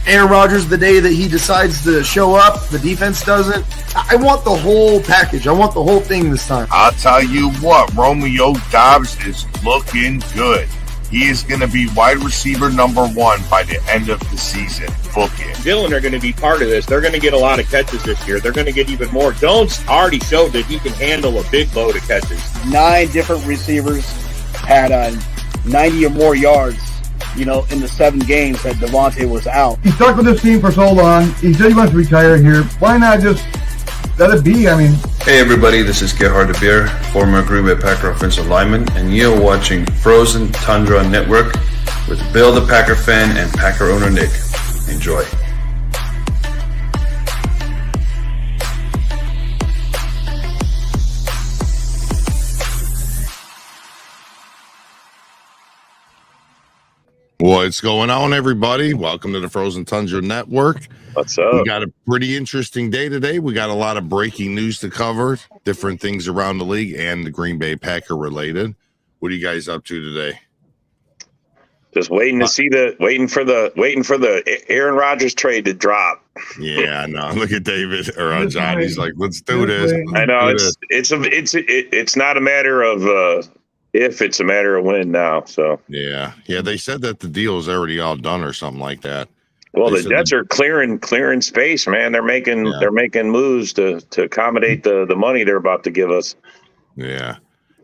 Aaron Rodgers, the day that he decides to show up, the defense doesn't. I want the whole package. I want the whole thing this time. I'll tell you what, Romeo Doubs is looking good. He is going to be wide receiver number 1 by the end of the season. Book it. Dillon are going to be part of this. They're going to get a lot of catches this year. They're going to get even more. Jones already showed that he can handle a big load of catches. 9 different receivers had 90 or more yards, in the 7 games that Devontae was out. He stuck with this team for so long. He said he wants to retire here. Why not just let it be? Hey everybody, this is Gerhard de Beer, former Green Bay Packer offensive lineman, and you're watching Frozen Tundra Network with Bill the Packer fan and Packer owner Nick. Enjoy. What's going on, everybody? Welcome to the Frozen Tundra Network. What's up? We got a pretty interesting day today. We got a lot of breaking news to cover, different things around the league and the Green Bay Packer related. What are you guys up to today? Just waiting for the Aaron Rodgers trade to drop. Yeah, I know. Look at David or John. He's like, let's do this. I know it's not a matter of if, it's a matter of when now. So yeah. They said that the deal is already all done or something like that. Well, the Jets are clearing space, man. They're making moves to accommodate the money they're about to give us. Yeah,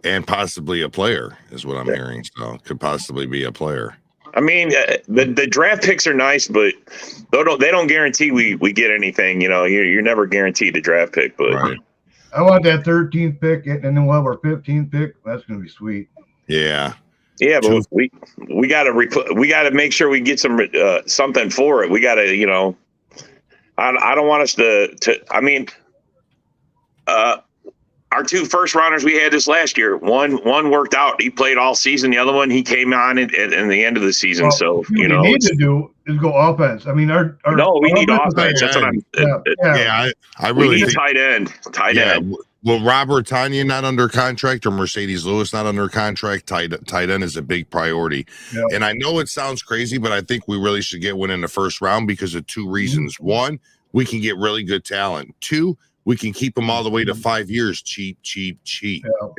and possibly a player is what I'm hearing. So could possibly be a player. I mean, the draft picks are nice, but they don't guarantee we get anything. You're never guaranteed a draft pick. But right. I want that 13th pick, and then we'll have our 15th pick. That's going to be sweet. Yeah. Yeah, but we got to make sure we get some something for it. We got to, I don't want us to. I mean, our 2 first rounders we had this last year. One worked out. He played all season. The other one he came on in the end of the season. Well, so what we need to do is go offense. I mean, we need offense. That's what I'm. I really need think tight end. Tight end. Well, Robert Tanya not under contract or Mercedes Lewis not under contract. Tight end is a big priority. Yeah. And I know it sounds crazy, but I think we really should get one in the first round because of 2 reasons. Mm-hmm. 1, we can get really good talent. 2, we can keep them all the way to 5 years. Cheap. Yeah.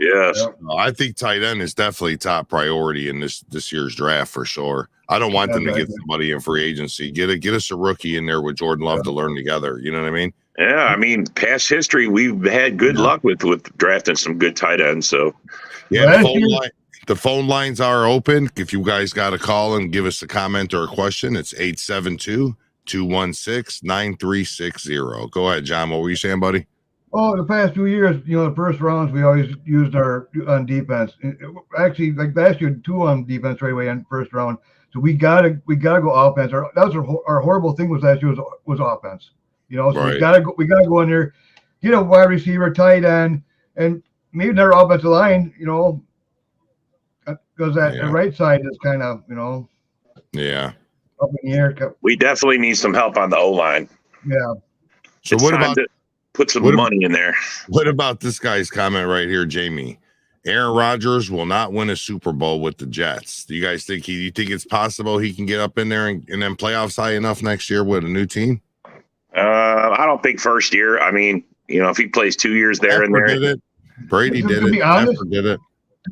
Yes. I think tight end is definitely top priority in this year's draft for sure. I don't want them to get somebody in free agency. Get us a rookie in there with Jordan Love to learn together. You know what I mean? Yeah, I mean, past history, we've had good luck with drafting some good tight ends. So, yeah, the phone lines are open. If you guys got a call and give us a comment or a question, it's 872-216-9360. Go ahead, John. What were you saying, buddy? Oh, the past 2 years, the first rounds we always used on defense. Actually, like last year, 2 on defense right away on first round. So we gotta go offense. That was our horrible thing was last year was offense. So right. we gotta go in there, get a wide receiver, tight end, and maybe another offensive line. Because the right side is kind of up in the air. We definitely need some help on the O line. Yeah. So what about put some money in there? What about this guy's comment right here, Jamie? Aaron Rodgers will not win a Super Bowl with the Jets. Do you guys think you think it's possible he can get up in there and then playoffs high enough next year with a new team? I don't think first year. I mean, if he plays 2 years there and there. Did it. Brady did it. Did it.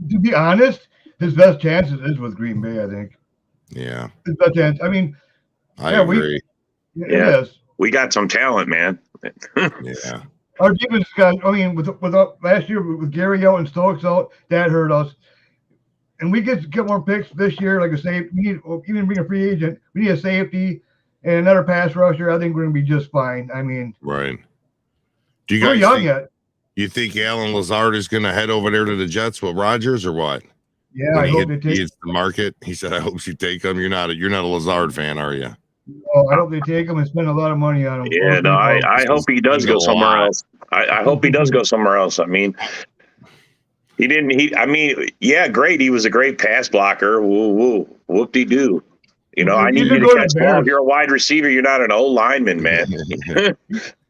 To be honest, his best chances is with Green Bay, I think. Yeah. His best chance. I mean, I agree. We got some talent, man. Yeah. Our defense got, with last year with Gary out and Stokes out, that hurt us. And we get more picks this year, like I say, we need, even being a free agent, we need a safety and another pass rusher. I think we're going to be just fine. Right. Do you guys you think Alan Lazard is going to head over there to the Jets with Rodgers or what? Yeah, I hope they take hits the market. He said, "I hope you take him." You're not a Lazard fan, are you? Oh, I hope they take him and spend a lot of money on him. Yeah, no, I hope he does go somewhere else. I hope he does go somewhere else. I mean, great. He was a great pass blocker. Woo, whoop-de-doo. I need you to catch ball. If you're a wide receiver, you're not an old lineman, man.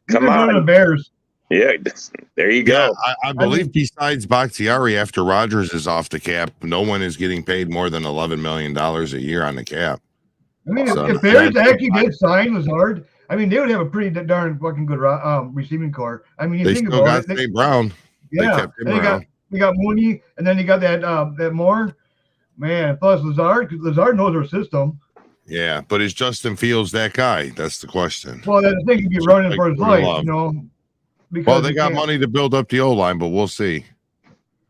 Come on. The Bears. Yeah, there you go. Yeah, I believe besides Bakhtiari, after Rodgers is off the cap, no one is getting paid more than $11 million a year on the cap. I mean, So, if Bears actually did sign Lazard, I mean, they would have a pretty darn fucking good receiving core. I mean, you they think still about got it. St. Brown. They Yeah, kept him and around. they got Mooney, and then you got that Moore. Man, plus Lazard, because Lazard knows our system. Yeah, but is Justin Fields that guy? That's the question. Well, that's the thing, he'd be running for his life, you know. Well, they got money to build up the O-line, but we'll see.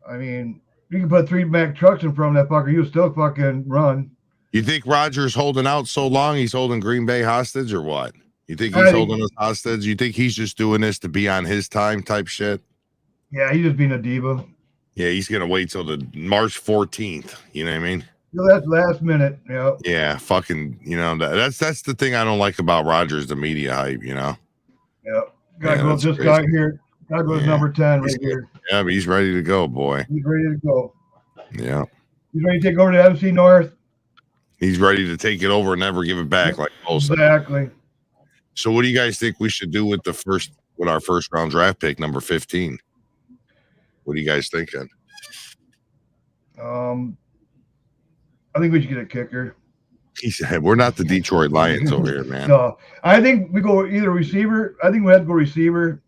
I mean, you can put 3 Mack trucks in front of that fucker, he'll still fucking run. You think Rodgers holding out so long? He's holding Green Bay hostage or what? You think he's holding us hostage? You think he's just doing this to be on his time type shit? Yeah, he's just being a diva. Yeah, he's gonna wait till the March 14th. You know what I mean? That's last minute. Yeah. Yeah, fucking. You know that's the thing I don't like about Rodgers, the media hype. You know. Yeah. Gotta go. This crazy. Guy here. Gotta go to number 10 right here. Yeah, but he's ready to go, boy. He's ready to go. Yeah. He's ready to take over the MC North. He's ready to take it over and never give it back, like most. Exactly. So, what do you guys think we should do with our first round draft pick, number 15? What are you guys thinking? I think we should get a kicker. He said, "We're not the Detroit Lions over here, man." No, I think we go either receiver. I think we have to go receiver,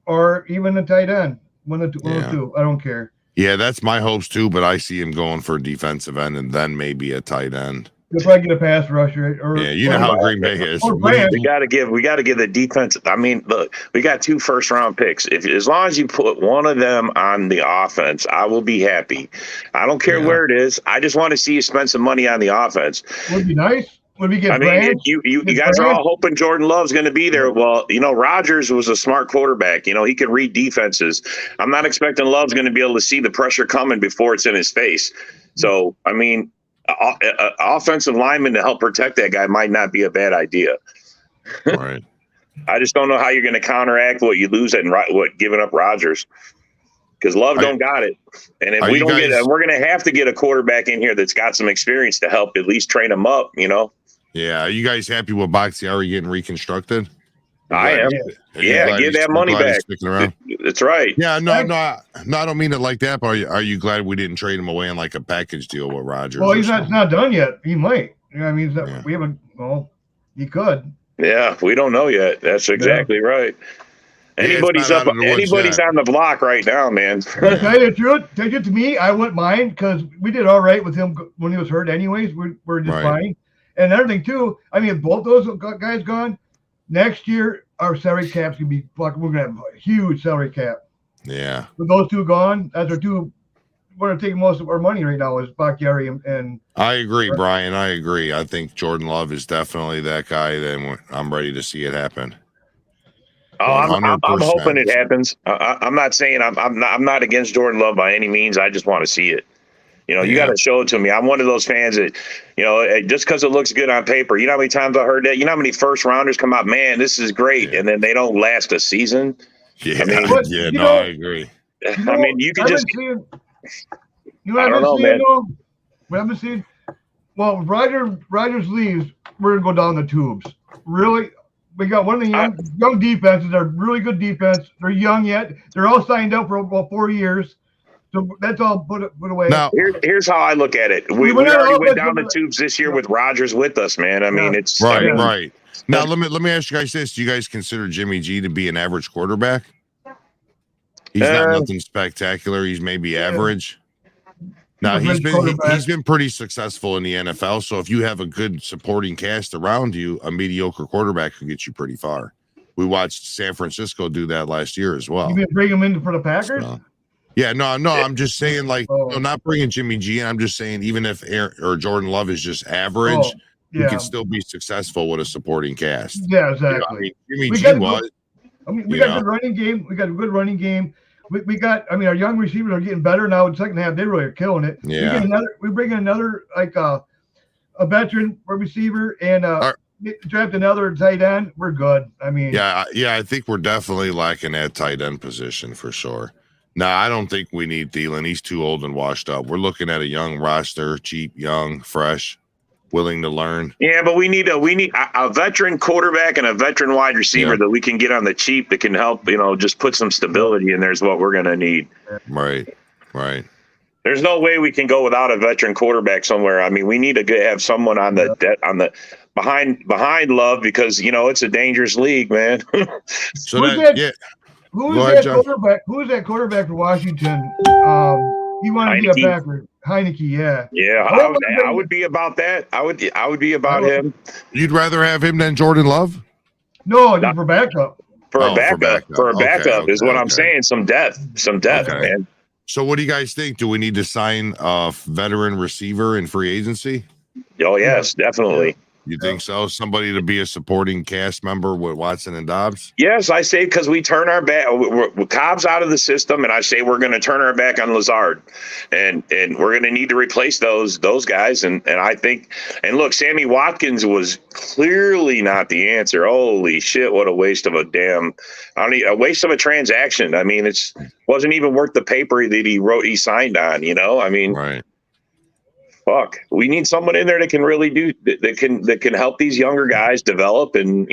or even a tight end. One of the two. I don't care. Yeah, that's my hopes too. But I see him going for a defensive end and then maybe a tight end. You'll probably get a pass rusher. You know how Green Bay is. We got to give the defense. I mean, look, we got 2 first-round picks. As long as you put one of them on the offense, I will be happy. I don't care where it is. I just want to see you spend some money on the offense. Would be nice. Would we get? I mean, you guys are all hoping Jordan Love's going to be there. Well, Rodgers was a smart quarterback. He can read defenses. I'm not expecting Love's going to be able to see the pressure coming before it's in his face. So, I mean. Offensive lineman to help protect that guy might not be a bad idea. Right. I just don't know how you're going to counteract what you lose at giving up Rodgers, because Love don't got it. And if we don't we're going to have to get a quarterback in here that's got some experience to help at least train him up. Yeah. Are you guys happy with Bakhtiari getting reconstructed? I am. Yeah, give that money back. That's right. Yeah, no, I don't mean it like that. But are you glad we didn't trade him away in like a package deal with Rodgers? Well, he's not done yet. He might. I mean, we haven't. Well, he could. Yeah, we don't know yet. That's exactly right. Anybody's on the block right now, man. To tell you the truth, to me, I wouldn't mind because we did all right with him when he was hurt. Anyways, we're just fine. And another thing too, I mean, if both those guys gone. Next year, our salary cap's gonna be fucking. We're gonna have a huge salary cap. Yeah. With those 2 gone, that's our 2. We're taking most of our money right now is Bakhtiari and. I agree, Brian. I agree. I think Jordan Love is definitely that guy. Then I'm ready to see it happen. Oh, I'm hoping it happens. I'm not saying I'm not against Jordan Love by any means. I just want to see it. You got to show it to me. I'm one of those fans that, just because it looks good on paper. You know how many times I heard that? You know how many first rounders come out, man, this is great, and then they don't last a season? Yeah, I agree. I mean, you can just. I don't know, man. What I've been seeing? Well, Rodgers leaves, we're going to go down the tubes. Really? We got one of the young defenses. They're really good defense. They're young yet. They're all signed up for about 4 years. So that's all put away. Now, here's how I look at it. We already went down the tubes this year with Rodgers with us, man. I mean, it's right. Now, let me ask you guys this: do you guys consider Jimmy G to be an average quarterback? He's not nothing spectacular. He's maybe average. Now he's been pretty successful in the NFL. So if you have a good supporting cast around you, a mediocre quarterback could get you pretty far. We watched San Francisco do that last year as well. You mean bring him in for the Packers? Yeah, no. I'm just saying, not bringing Jimmy G in. I'm just saying, even if Jordan Love is just average, you can still be successful with a supporting cast. Yeah, exactly. Jimmy G was. We got a good running game. We got a good running game. We got. I mean, our young receivers are getting better now. In the second half, they really are killing it. Yeah. We bring in another a veteran receiver and draft another tight end. We're good. I mean. Yeah. I think we're definitely lacking that tight end position for sure. No, I don't think we need Thielen. He's too old and washed up. We're looking at a young roster, cheap, young, fresh, willing to learn. Yeah, but we need a veteran quarterback and a veteran wide receiver that we can get on the cheap that can help, just put some stability in there is what we're going to need. Right. There's no way we can go without a veteran quarterback somewhere. I mean, we need to have someone on the behind Love because it's a dangerous league, man. Who's that quarterback for Washington? He wanted to be a Packer. Heineke, yeah. Yeah, I would be about that. I would be about him. You'd rather have him than Jordan Love? No, just for backup. For a backup is what I'm saying. Some depth, man. So what do you guys think? Do we need to sign a veteran receiver in free agency? Oh, yes, definitely. You think so? Somebody to be a supporting cast member with Watson and Dobbs? Yes, I say because we turn our back. Cobb's out of the system, and I say we're going to turn our back on Lazard, and we're going to need to replace those guys. And I think, and look, Sammy Watkins was clearly not the answer. Holy shit! What a waste of a waste of a transaction. I mean, wasn't even worth the paper that he signed on. I mean, right. Fuck, we need someone in there that can really that can help these younger guys develop and.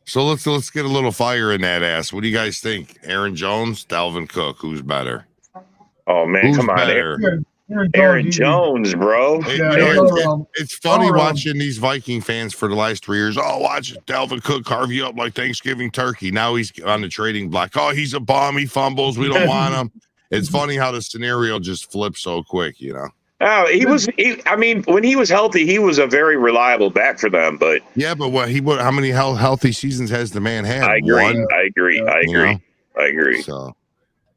So let's get a little fire in that ass. What do you guys think? Aaron Jones, Dalvin Cook, who's better? Oh man, come on, Aaron Jones, bro. It's funny watching these Viking fans for the last 3 years. Oh, watch Dalvin Cook carve you up like Thanksgiving turkey. Now he's on the trading block. Oh, he's a bum. He fumbles. We don't want him. It's funny how the scenario just flips so quick, Oh, I mean, when he was healthy, he was a very reliable back for them. But yeah, but how many healthy seasons has the man had? I agree. So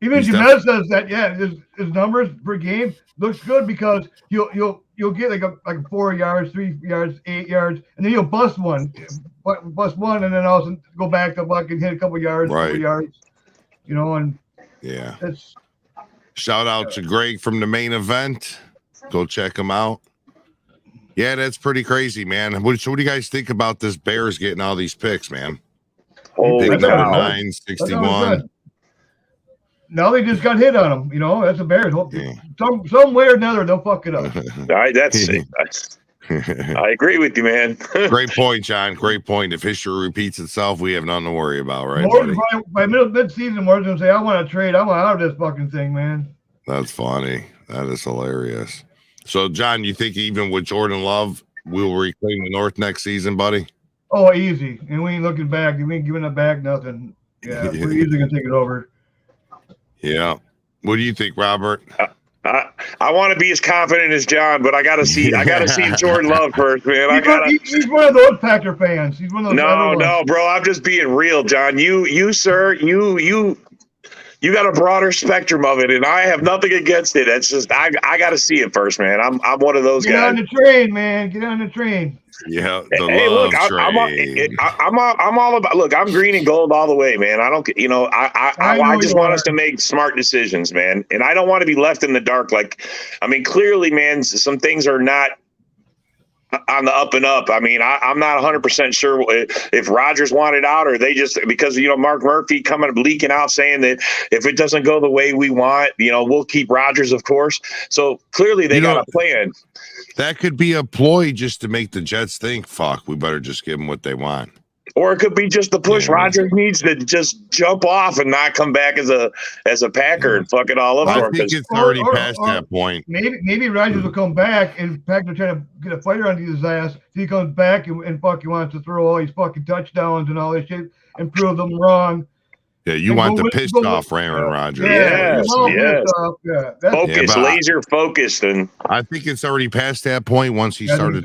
even Jamez says that. Yeah, his numbers per game looks good because you'll get like 4 yards, 3 yards, 8 yards, and then you'll bust one, and then also go back to buck and hit a couple yards, right. 4 yards. And yeah, shout out to Greg from the main event. Go check him out. Yeah, that's pretty crazy, man. What do you guys think about this Bears getting all these picks, man? Holy cow. 9, 61. Now they just got hit on them. That's the Bears. Yeah. Some way or another, they'll fuck it up. I agree with you, man. Great point, John. Great point. If history repeats itself, we have nothing to worry about, right? By mid-season, Moore's going to say, I want to trade. I want out of this fucking thing, man. That's funny. That is hilarious. So, John, you think even with Jordan Love, we'll reclaim the North next season, buddy? Oh, easy. And we ain't looking back. We ain't giving it back, nothing. Yeah, we're easily going to take it over. Yeah. What do you think, Robert? I want to be as confident as John, but I got to see Jordan Love first, man. He's one of those Packer fans. He's one of those. No, bro. I'm just being real, John. You, sir, you got a broader spectrum of it, and I have nothing against it. It's just I got to see it first, man. I'm one of those guys. Get on the train, man. Get on the train. Yeah. Hey, look, I'm all about. Look, I'm green and gold all the way, man. I don't, I just want us to make smart decisions, man. And I don't want to be left in the dark. Clearly, man, some things are not on the up and up. I mean, I'm not 100% sure if Rodgers wanted out or they just because Mark Murphy leaking out saying that if it doesn't go the way we want, we'll keep Rodgers, of course. So clearly they got a plan. That could be a ploy just to make the Jets think, fuck, we better just give them what they want. Or it could be just the push. Yeah. Rodgers needs to just jump off and not come back as a Packer and fuck it all up for him. I think it's already past that point. Maybe Rodgers will come back and Packer trying to get a fighter under his ass. He comes back and fucking wants to throw all these fucking touchdowns and all this shit and prove them wrong. Yeah, you want the pissed off Aaron Rodgers. Yes. Focus, laser focused. And I think it's already past that point. Once he started,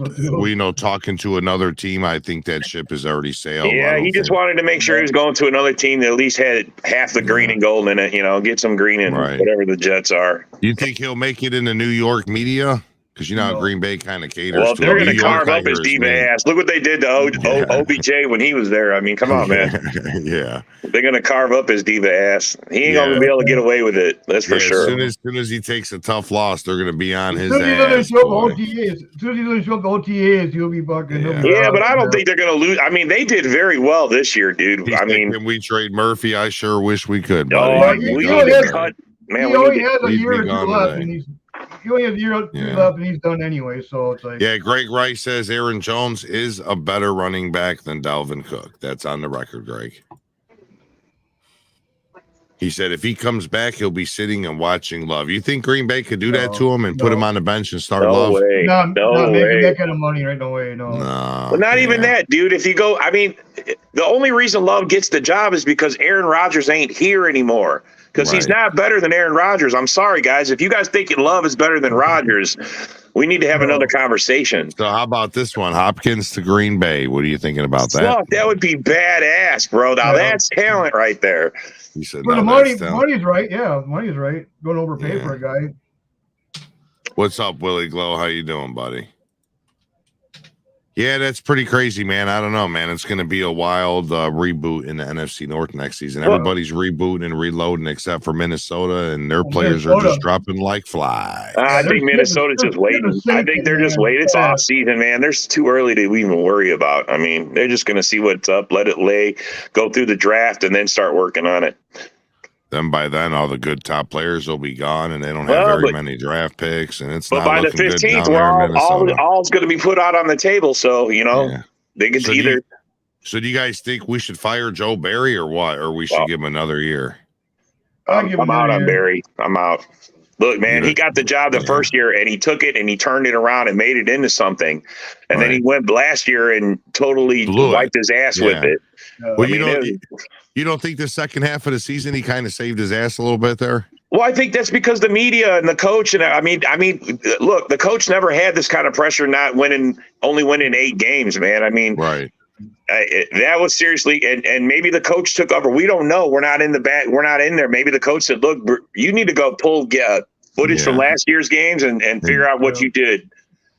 talking to another team, I think that ship has already sailed. Yeah, he just wanted to make sure he was going to another team that at least had half the green and gold in it, get some green in whatever the Jets are. You think he'll make it in the New York media? Because Green Bay kind of caters to they're going to carve up his diva ass. Look what they did to OBJ when he was there. I mean, come on, man. Yeah. They're going to carve up his diva ass. He ain't going to be able to get away with it. That's for sure. As soon as he takes a tough loss, they're going to be on his ass. As soon as he doesn't show up the OTAs, he'll be fucking. Yeah, but I don't think they're going to lose. I mean, they did very well this year, dude. Can we trade Murphy? I sure wish we could, buddy. He only has a year or two left, and he only has a year or two left, and he's done anyway. So it's like, Greg Rice says Aaron Jones is a better running back than Dalvin Cook. That's on the record, Greg. He said if he comes back, he'll be sitting and watching Love. You think Green Bay could do that to him and put him on the bench and start Love? Way. No way. Making that kind of money, right? No way. No. Well, not even that, dude. If you go, I mean, the only reason Love gets the job is because Aaron Rodgers ain't here anymore. Because he's not better than Aaron Rodgers. I'm sorry, guys. If you guys think Love is better than Rodgers, we need to have another conversation. So how about this one? Hopkins to Green Bay. What are you thinking about that? Look, that would be badass, bro. Now that's talent right there. He said, well, the money's right. Yeah, money's right. Don't overpay for a guy. What's up, Willie Glow? How you doing, buddy? Yeah, that's pretty crazy, man. I don't know, man. It's going to be a wild reboot in the NFC North next season. Everybody's rebooting and reloading except for Minnesota, and their players are just dropping like flies. I think Minnesota's just waiting. I think they're just waiting. It's off season, man. There's too early to even worry about. I mean, they're just going to see what's up, let it lay, go through the draft, and then start working on it. Then by then, all the good top players will be gone, and they don't have very many draft picks, and it's not by the 15th, all's going to be put out on the table. So they can either. So do you guys think we should fire Joe Barry or what, or we should give him another year? I'm out on Barry. I'm out. Look, man, he got the job the first year, and he took it and he turned it around and made it into something, and then he went last year and totally wiped his ass with it. Well, you don't think the second half of the season he kind of saved his ass a little bit there? Well, I think that's because the media and the coach, and I mean, look, the coach never had this kind of pressure, only winning 8 games, man. I mean, that was seriously, and maybe the coach took over. We don't know. We're not in the back. We're not in there. Maybe the coach said, "Look, you need to go pull footage from last year's games and figure out what you did."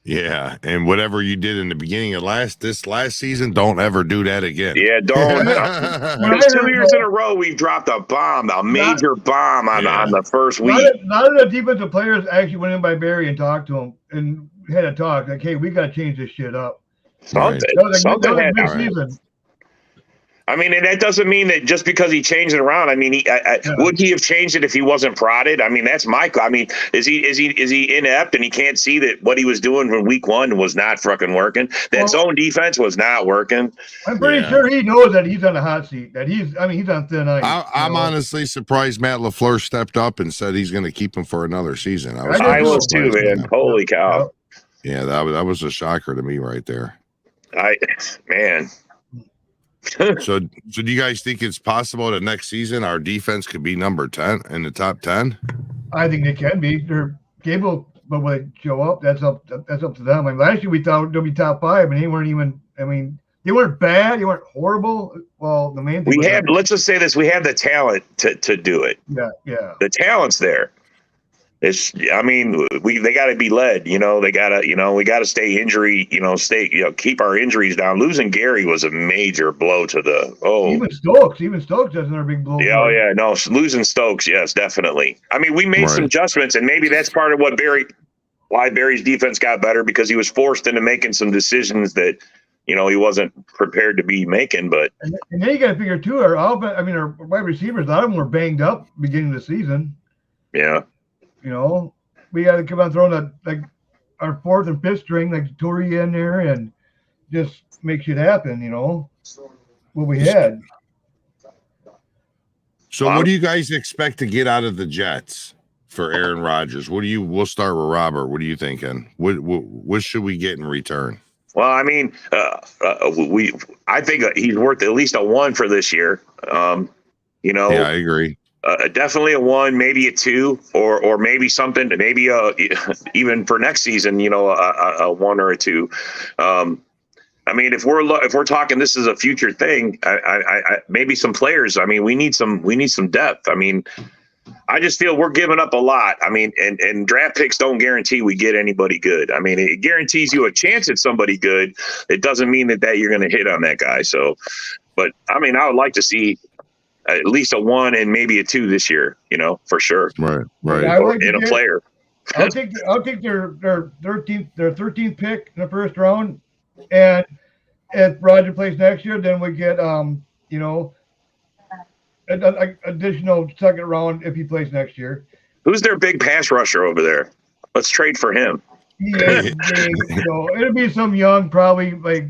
Yeah, and whatever you did in the beginning of this last season, don't ever do that again. Yeah, don't. Because 2 years in a row, we've dropped a major bomb on the first week. None of the defensive players actually went in by Barry and talked to him and had a talk like, "Hey, we got to change this shit up." Something happened. I mean, and that doesn't mean that just because he changed it around. I mean, would he have changed it if he wasn't prodded? I mean, that's I mean, is he inept and he can't see that what he was doing from week 1 was not fucking working? That zone defense was not working. I'm pretty sure he knows that he's on the hot seat. That he's on thin ice. I'm honestly surprised Matt LaFleur stepped up and said he's going to keep him for another season. I was too, man. Holy cow! Yeah, that was a shocker to me right there. So do you guys think it's possible that next season our defense could be number 10 in the top 10? I think they can be. They're capable, but when they show up, that's up to them. I mean, last year we thought they'll be top 5, and they weren't even. I mean, they weren't bad. They weren't horrible. Well, the main thing let's just say this: we have the talent to do it. Yeah. The talent's there. They got to be led, they got to, we got to stay injury, keep our injuries down. Losing Gary was a major blow to even Stokes does another big blow. Yeah. No, losing Stokes. Yes, definitely. I mean, we made some adjustments, and maybe that's part of why Barry's defense got better, because he was forced into making some decisions that, he wasn't prepared to be making. But and then you got to figure too, our wide receivers, a lot of them were banged up beginning of the season. Yeah. We got to come on throwing our 4th and 5th string, like Torrey in there, and just make shit happen. What we had. So, what do you guys expect to get out of the Jets for Aaron Rodgers? We'll start with Robert. What are you thinking? What should we get in return? Well, I mean, I think he's worth at least a 1 for this year. Yeah, I agree. Definitely a 1, maybe a 2, or maybe something, maybe even for next season, a 1 or a 2. I mean, if we're talking, this is a future thing. I maybe some players. I mean, we need some depth. I mean, I just feel we're giving up a lot. I mean, and draft picks don't guarantee we get anybody good. I mean, it guarantees you a chance at somebody good. It doesn't mean that you're going to hit on that guy. So, but I mean, I would like to see at least a 1 and maybe a 2 this year, for sure. Right. In a player. I'll take their 13th pick in the first round, and if Rodgers plays next year, then we get an additional second round if he plays next year. Who's their big pass rusher over there? Let's trade for him. Yeah, it'll be some young, probably like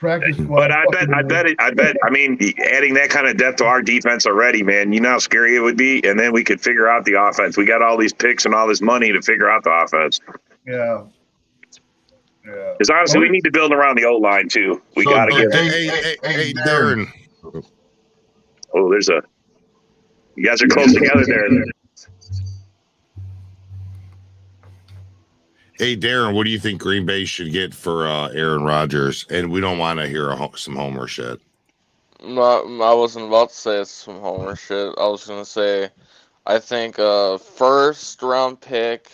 practice squad. But I bet. I mean, adding that kind of depth to our defense already, man. You know how scary it would be, and then we could figure out the offense. We got all these picks and all this money to figure out the offense. Yeah. Because honestly, we need to build around the O line too. We got to get. Hey, Darren. Oh, you guys are close together there. Hey, Darren, what do you think Green Bay should get for Aaron Rodgers? And we don't want to hear some Homer shit. I wasn't about to say it's some Homer shit. I was going to say, I think a first-round pick,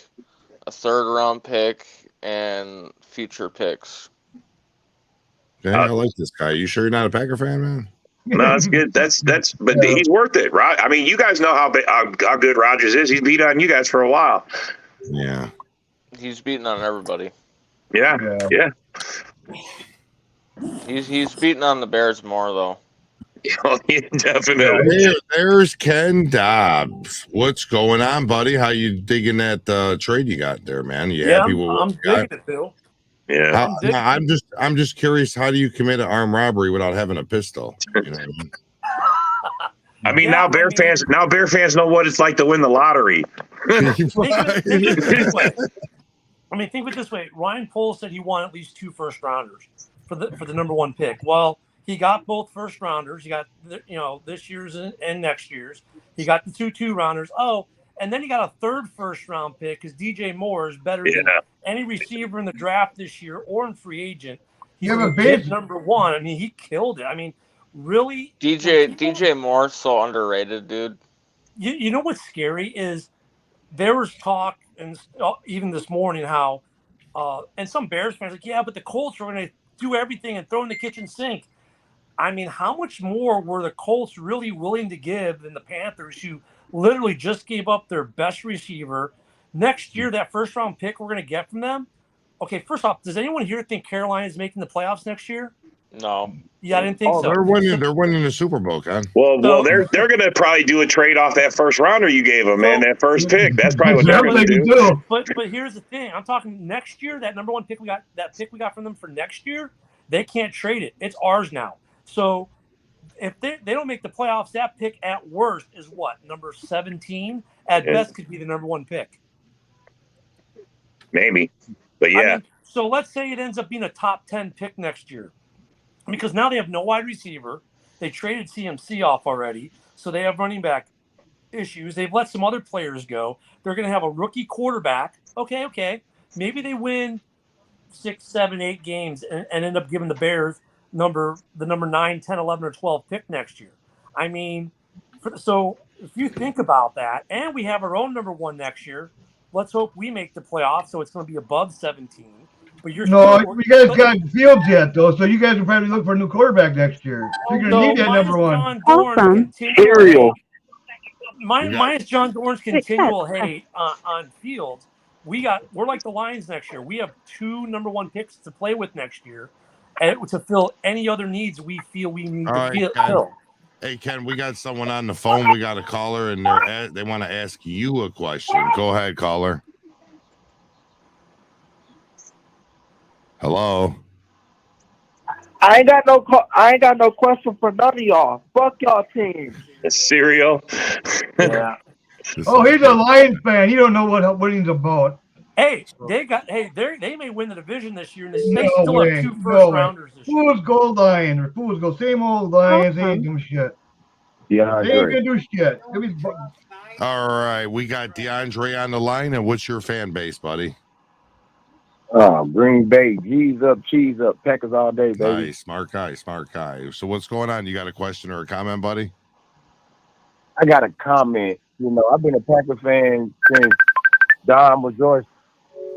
a third-round pick, and future picks. Okay, I like this guy. You sure you're not a Packer fan, man? No, that's good. But he's worth it, right? I mean, you guys know how good Rodgers is. He's beat on you guys for a while. Yeah. He's beating on everybody. Yeah. He's beating on the Bears more though. Oh, yeah, definitely. There's Ken Dobbs. What's going on, buddy? How you digging that trade you got there, man? You happy with what I'm you got? digging it, Bill. Yeah. I'm just curious. How do you commit an armed robbery without having a pistol? You know what I mean? I mean, now Bear fans know what it's like to win the lottery. Think of it this way. Ryan Poles said he won at least 2 first rounders for the number 1 pick. Well, he got both first rounders. He got this year's and next year's. He got the 2 rounders. Oh, and then he got a 3rd first round pick because DJ Moore is better than any receiver in the draft this year or in free agent. He's number 1. I mean, he killed it. I mean, really, DJ Moore's so underrated, dude. You know what's scary is there was talk, and even this morning, how and some Bears fans are like, yeah, but the Colts are going to do everything and throw in the kitchen sink. I mean, how much more were the Colts really willing to give than the Panthers, who literally just gave up their best receiver? Next year, that first round pick we're going to get from them. Okay, first off, does anyone here think Carolina is making the playoffs next year? No. Yeah, I didn't think so. They're winning the Super Bowl, Ken. Well, they're going to probably do a trade off that first rounder you gave them, man. That first pick. That's probably what they're going to do. But here's the thing. I'm talking next year. That number 1 pick we got from them for next year, they can't trade it. It's ours now. So if they don't make the playoffs, that pick at worst is what? Number 17? At best could be the number 1 pick. Maybe. But yeah. I mean, so let's say it ends up being a top 10 pick next year. Because now they have no wide receiver. They traded CMC off already. So they have running back issues. They've let some other players go. They're going to have a rookie quarterback. Okay. Maybe they win 6, 7, 8 games and end up giving the Bears the number 9, 10, 11, or 12 pick next year. I mean, so if you think about that, and we have our own number 1 next year, let's hope we make the playoffs, so it's going to be above 17. But you guys got Fields yet, though, so you guys will probably look for a new quarterback next year. You're going to need that number 1. Minus John Dorn's continual hate on Fields, we're like the Lions next year. We have 2 number 1 picks to play with next year, and to fill any other needs we feel we need to fill. Hey, Ken, we got someone on the phone. We got a caller, and they want to ask you a question. Go ahead, caller. Hello. I ain't got no question for none of y'all. Fuck y'all team. Cereal. Yeah. Oh, he's a Lions fan. You don't know what winning's about. Hey, they may win the division this year, and they still have 2 first rounders this year. Fools gold Lions. Fools go same old Lions. They ain't doing shit. Yeah, they ain't gonna do shit. All right, we got DeAndre on the line, and what's your fan base, buddy? Green Bay, G's up, cheese up, Packers all day, baby. Nice, smart guy. So what's going on? You got a question or a comment, buddy? I got a comment. I've been a Packer fan since Don was yours,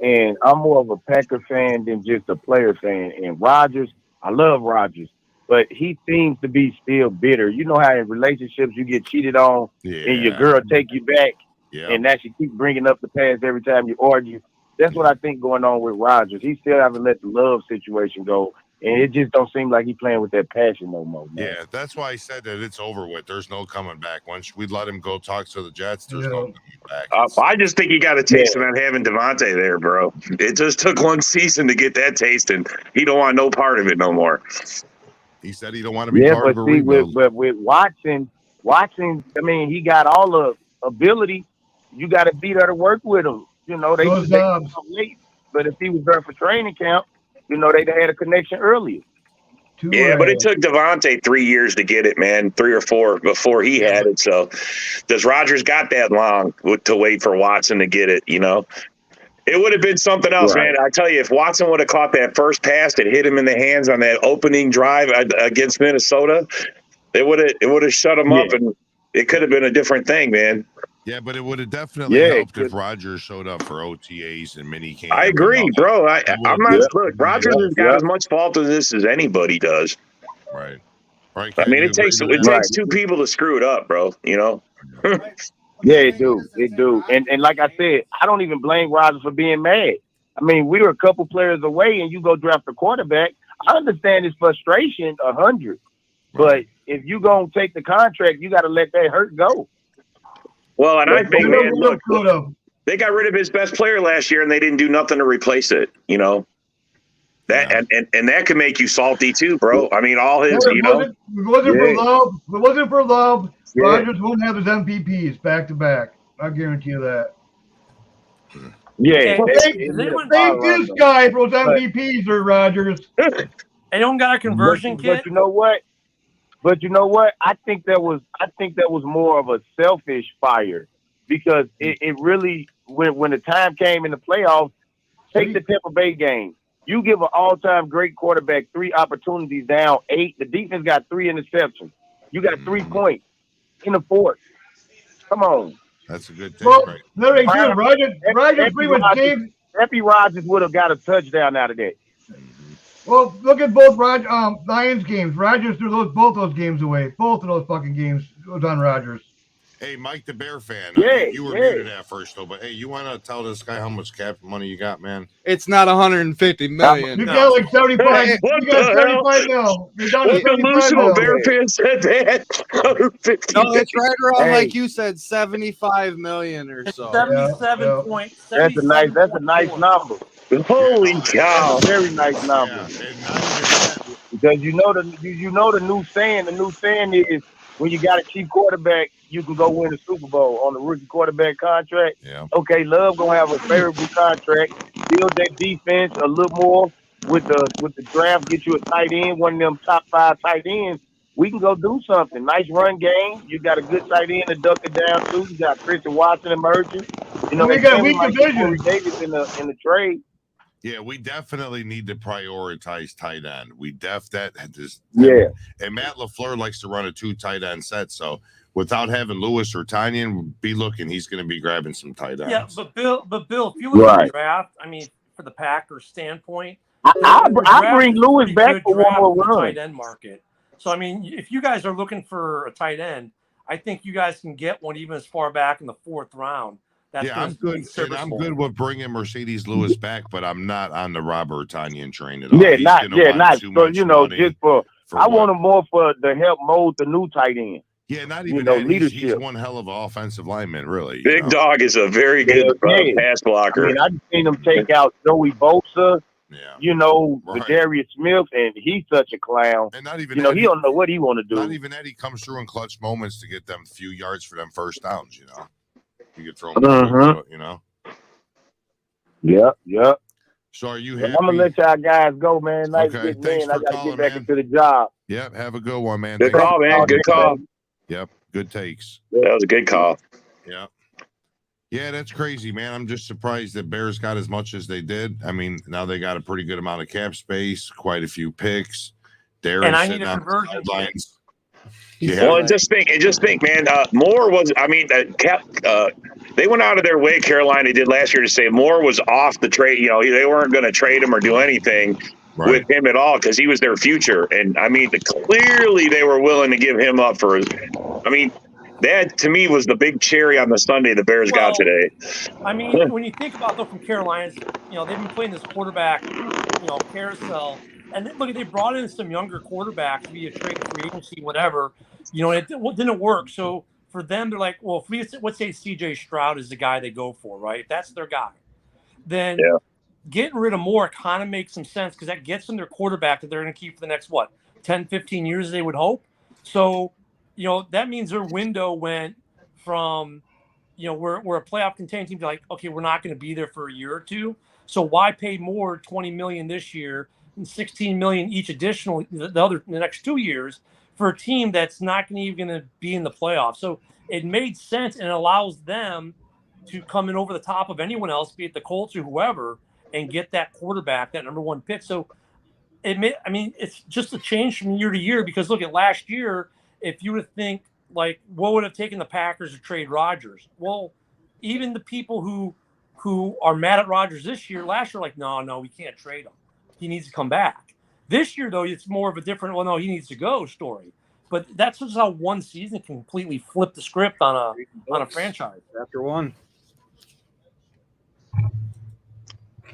and I'm more of a Packer fan than just a player fan. And Rodgers, I love Rodgers, but he seems to be still bitter. You know how in relationships you get cheated on, and your girl take you back, and that she keep bringing up the past every time you argue. That's what I think going on with Rodgers. He still haven't let the love situation go. And it just don't seem like he's playing with that passion no more, man. Yeah, that's why I said that it's over with. There's no coming back. Once we let him go talk to the Jets, there's no coming back. I just think you got a taste of not having Devontae there, bro. It just took one season to get that taste, and he don't want no part of it no more. He said he don't want to be part of a rebuild. But with Watson, I mean, he got all the ability. You got to be there to work with him. You know, they late. But if he was there for training camp, you know, they'd had a connection earlier. Yeah, but it took Devontae 3 years to get it, man, 3 or 4 before he had it. So does Rodgers got that long to wait for Watson to get it, you know? It would have been something else, man. I tell you, if Watson would have caught that first pass that hit him in the hands on that opening drive against Minnesota, it would have shut him up, and it could have been a different thing, man. Yeah, but it would have definitely helped if Rodgers showed up for OTAs and minicamp. I agree, bro. I'm not. Look, Rodgers has got as much fault in this as anybody does. Right. I mean, it takes 2 people to screw it up, bro. You know. Yeah, it do. And like I said, I don't even blame Rodgers for being mad. I mean, we were a couple players away, and you go draft a quarterback. I understand his frustration 100, but if you gonna take the contract, you got to let that hurt go. Well, and I think, man, look, they got rid of his best player last year, and they didn't do nothing to replace it. You know, that and that can make you salty too, bro. I mean, all his, you know, it wasn't for love. Rodgers won't have his MVPs back to back. I guarantee you that. Yeah, thank this guy for those MVPs, or Rodgers. Anyone got a conversion kit? But you know what? I think that was more of a selfish fire, because it really, when the time came in the playoffs, take the Tampa Bay game. You give an all-time great quarterback 3 opportunities down 8. The defense got 3 interceptions. You got 3 points in the 4th. Come on. That's a good take, right? That ain't good. Rodgers pretty much gave. Happy Rodgers would have got a touchdown out of that. Well, look at both Lions games. Rodgers threw both those games away. Both of those fucking games was on Rodgers. Hey, Mike the Bear fan. You were muted at first, though. But hey, you want to tell this guy how much cap money you got, man? It's not 150 million. You got like 75. You got 75 mil. You're down to 75 mil. Bear fan said that. No, it's right around like you said, 75 million or so. 77 point. That's a nice number. Holy cow! Very nice number. Because you know the new saying. The new saying is, when you got a cheap quarterback, you can go win the Super Bowl on the rookie quarterback contract. Yeah. Okay, Love gonna have a favorable contract. Build that defense a little more with the draft. Get you a tight end, one of them top 5 tight ends. We can go do something. Nice run game. You got a good tight end to duck it down too. You got Christian Watson emerging. You know, we got a weak division. Corey Davis in the trade. Yeah, we definitely need to prioritize tight end. And Matt LaFleur likes to run a 2 tight end set. So without having Lewis or Tanyan, be looking, he's going to be grabbing some tight ends. Yeah, but Bill, if you look at the draft, I mean, for the Packers standpoint, I bring Lewis back for one more run. Tight end market. So I mean, if you guys are looking for a tight end, I think you guys can get one even as far back in the 4th round. I'm good. And I'm good with bringing Mercedes Lewis back, but I'm not on the Robert Tanyan train at all. Not. So you know, just for I want him more for to help mold the new tight end. Yeah, not even that. Leadership. He's one hell of an offensive lineman, really. Big Dog is a very good pass blocker. I mean, I've seen him take out Joey Bosa. Darius Smith, and he's such a clown. And not even he don't know what he want to do. Not even Eddie comes through in clutch moments to get them few yards for them first downs. You could throw them, Yep. So are you happy? I'm gonna let y'all guys go, man. Nice getting in. I gotta get back into the job. Yep. Have a good one, man. Good call, man. Good call. Yep. Good takes. That was a good call. Yeah. Yeah, that's crazy, man. I'm just surprised that Bears got as much as they did. I mean, now they got a pretty good amount of cap space, quite a few picks. And I need a conversion lines. Well, and just think, man. Moore was. I mean, they went out of their way. Carolina did last year to say Moore was off the trade. They weren't going to trade him or do anything with him at all because he was their future. And I mean, clearly they were willing to give him up for. I mean, that to me was the big cherry on the Sunday the Bears got today. I mean, when you think about though from Carolina's, they've been playing this quarterback, carousel And look, they brought in some younger quarterbacks via trade, free agency, whatever. It didn't work. So for them, they're like, well, if let's say C.J. Stroud is the guy they go for, right? If that's their guy, then getting rid of Moore kind of makes some sense because that gets them their quarterback that they're going to keep for the next, 10, 15 years, they would hope. So, that means their window went from, we're a playoff contending team to like, okay, we're not going to be there for a year or two. So why pay more, $20 million this year and $16 million each additional the next 2 years for a team that's not even going to be in the playoffs? So it made sense, and it allows them to come in over the top of anyone else, be it the Colts or whoever, and get that quarterback, that number one pick. So it's just a change from year to year because look at last year. If you would think like what would have taken the Packers to trade Rodgers? Well, even the people who are mad at Rodgers this year, last year, like, no, we can't trade him. He needs to come back. This year, though, it's more of a different, well, no, he needs to go story. But that's just how one season can completely flip the script on a franchise. After one.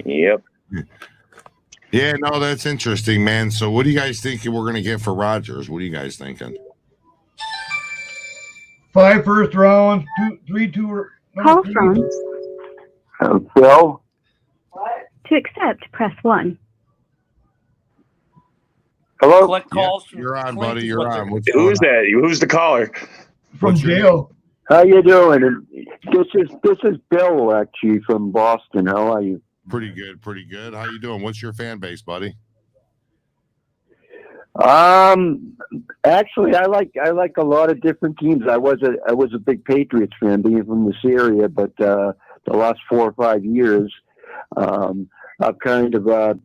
Yep. Yeah, no, that's interesting, man. So what do you guys think we're going to get for Rodgers? What are you guys thinking? 5 first rounds, 3 Call from Bill? to accept, press 1. Hello? Collect calls. You're on, buddy. You're on. Who's that? Who's the caller? From jail. How you doing? This is Bill, actually, from Boston. How are you? Pretty good, pretty good. How you doing? What's your fan base, buddy? Actually, I like a lot of different teams. I was a big Patriots fan, being from this area, but the last 4 or 5 years, I've kind of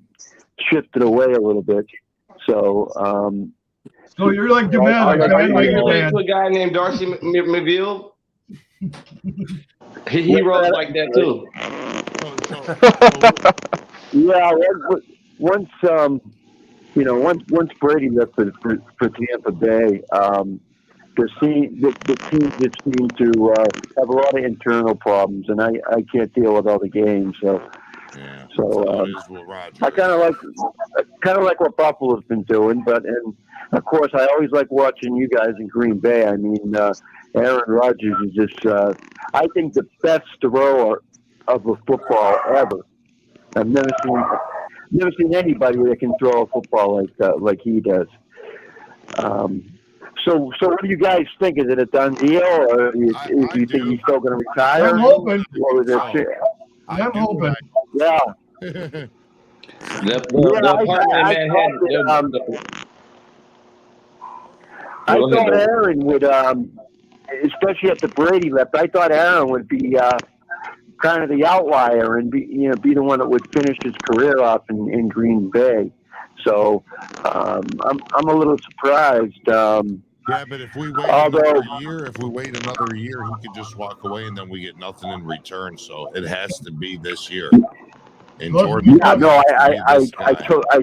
shifted away a little bit. So, so you're like Dominic. Are you related to a guy named Darcy McBeal? He rolls like that too. Yeah, once Brady left for Tampa Bay, the team just seemed to have a lot of internal problems, and I can't deal with all the games. So, I kind of like what Buffalo's been doing, and of course I always like watching you guys in Green Bay. I mean, Aaron Rodgers is just I think the best thrower of a football ever. I've never seen anybody that can throw a football like he does. So what do you guys think? Is it a done deal, or do you think he's still going to retire? I'm hoping. I'm hoping. Yeah. I thought Aaron would, especially after Brady left, I thought Aaron would be kind of the outlier and be the one that would finish his career off in Green Bay. So I'm a little surprised. Yeah, but if we wait another year, he could just walk away, and then we get nothing in return. So it has to be this year. And Jordan, I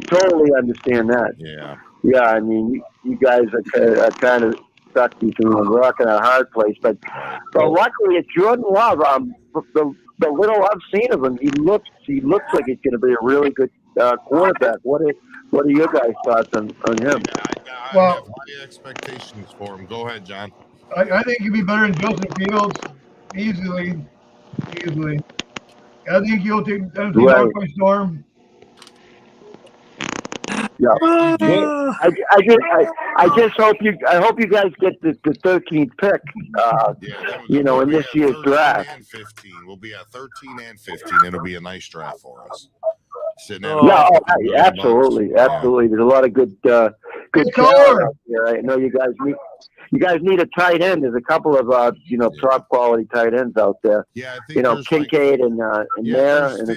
totally understand that. Yeah. I mean, you guys are kind of stuck between a rock and a hard place, but luckily it's Jordan Love. The little I've seen of him, he looks like he's going to be a really good quarterback. What are your guys' thoughts on him? I have high expectations for him. Go ahead, John. I think he'd be better than Justin Fields easily. I think he'll take right by storm. Yeah. I just hope you guys get the 13th pick. In this year's draft. And 15. We'll be at 13 and 15. It'll be a nice draft for us. Absolutely. There's a lot of good talent out there. I know you guys need a tight end. There's a couple of top quality tight ends out there. Yeah, I think Kincaid and a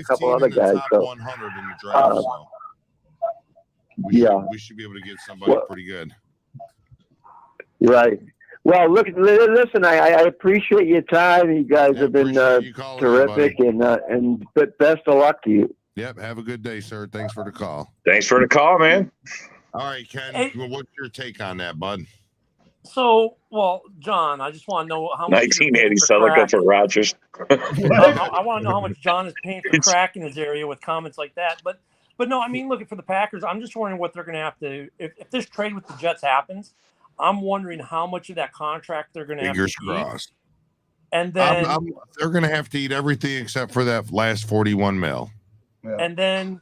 couple other guys. So 100 in the draft. So. We should be able to get somebody pretty good. Right. Well, listen. I appreciate your time. You guys have been terrific, and best of luck to you. Yep. Have a good day, sir. Thanks for the call. Thanks for the call, man. All right, Ken. What's your take on that, bud? So, John, I just want to know how much 1980 Celica for Rodgers. I want to know how much John is paying for crack in his area with comments like that. But But no, I mean, look, for the Packers, I'm just wondering what they're going to have to. If this trade with the Jets happens, I'm wondering how much of that contract they're going to have to Fingers crossed. And then they're going to have to eat everything except for that last 41 mil. Yeah. And then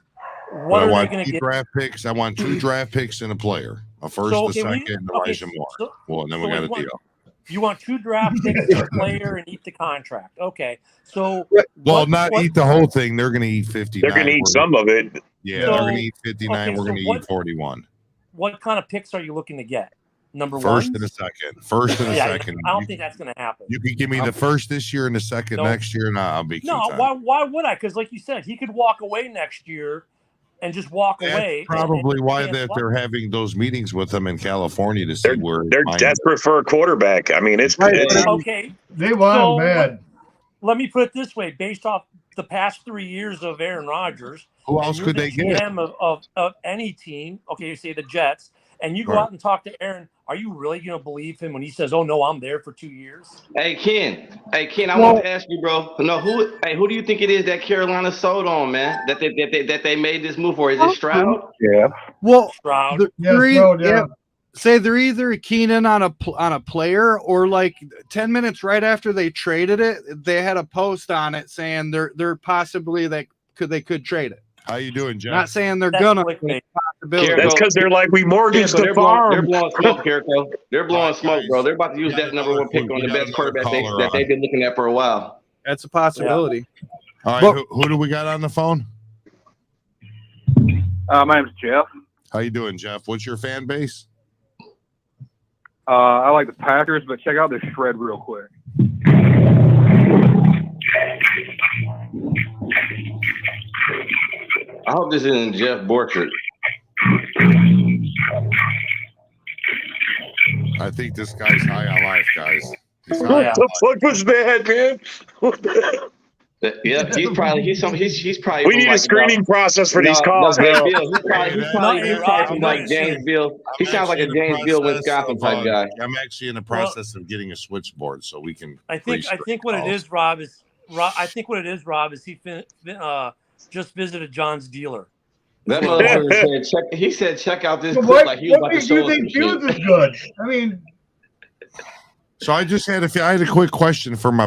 what are they going to get? Draft picks. I want 2 draft picks and a player, a first, a second, and Elijah Moore. Well, and then we got a deal. You want 2 draft picks, a player, and eat the contract. Okay, so eat the whole thing. They're going to eat 59. They're going to eat some of it. Yeah, they're going to eat 59. We're going to eat 41. What kind of picks are you looking to get? Number first one, and a second. First and a second. I don't think that's going to happen. You can give me the first this year and the second next year, and I'll be content. Why would I? Because like you said, he could walk away next year and just walk away. Probably why they're having those meetings with them in California to see where they're desperate for a quarterback. I mean, it's okay. They want him bad. Let me put it this way: based off the past 3 years of Aaron Rodgers, who else could they get? Of any team? Okay, you say the Jets, and you go out and talk to Aaron. Are you really going to believe him when he says, "Oh no, I'm there for 2 years"? Hey Ken, I want to ask you, bro. No, who do you think it is that Carolina sold on, man? That they made this move for? Is it Stroud? Yeah. Well, Stroud. Say they're either keen in on a player or like 10 minutes right after they traded it, they had a post on it saying they're possibly they could trade it. How you doing, Jeff? Not saying they're gonna. That's because they're like, we mortgaged the farm. They're blowing smoke, Kirko. They're blowing smoke, bro. They're about to use that number 1 pick on the best quarterback that they've been looking at for a while. That's a possibility. Yeah. All right, who do we got on the phone? My name's Jeff. How you doing, Jeff? What's your fan base? I like the Packers, but check out this shred real quick. I hope this isn't Jeff Borchert. I think this guy's high on life, guys. What the fuck was that, man? Yeah, he's probably. We need a screening process for these calls, man. He's probably from like Janesville. He sounds like a Janesville, Wisconsin type guy. I'm actually in the process of getting a switchboard so we can. I think what it is, Rob, is he just visited John's dealer. That motherfucker said, he said, check out this clip like he was about to show us. What makes you think Hughes is good? I mean. So I had a quick question for my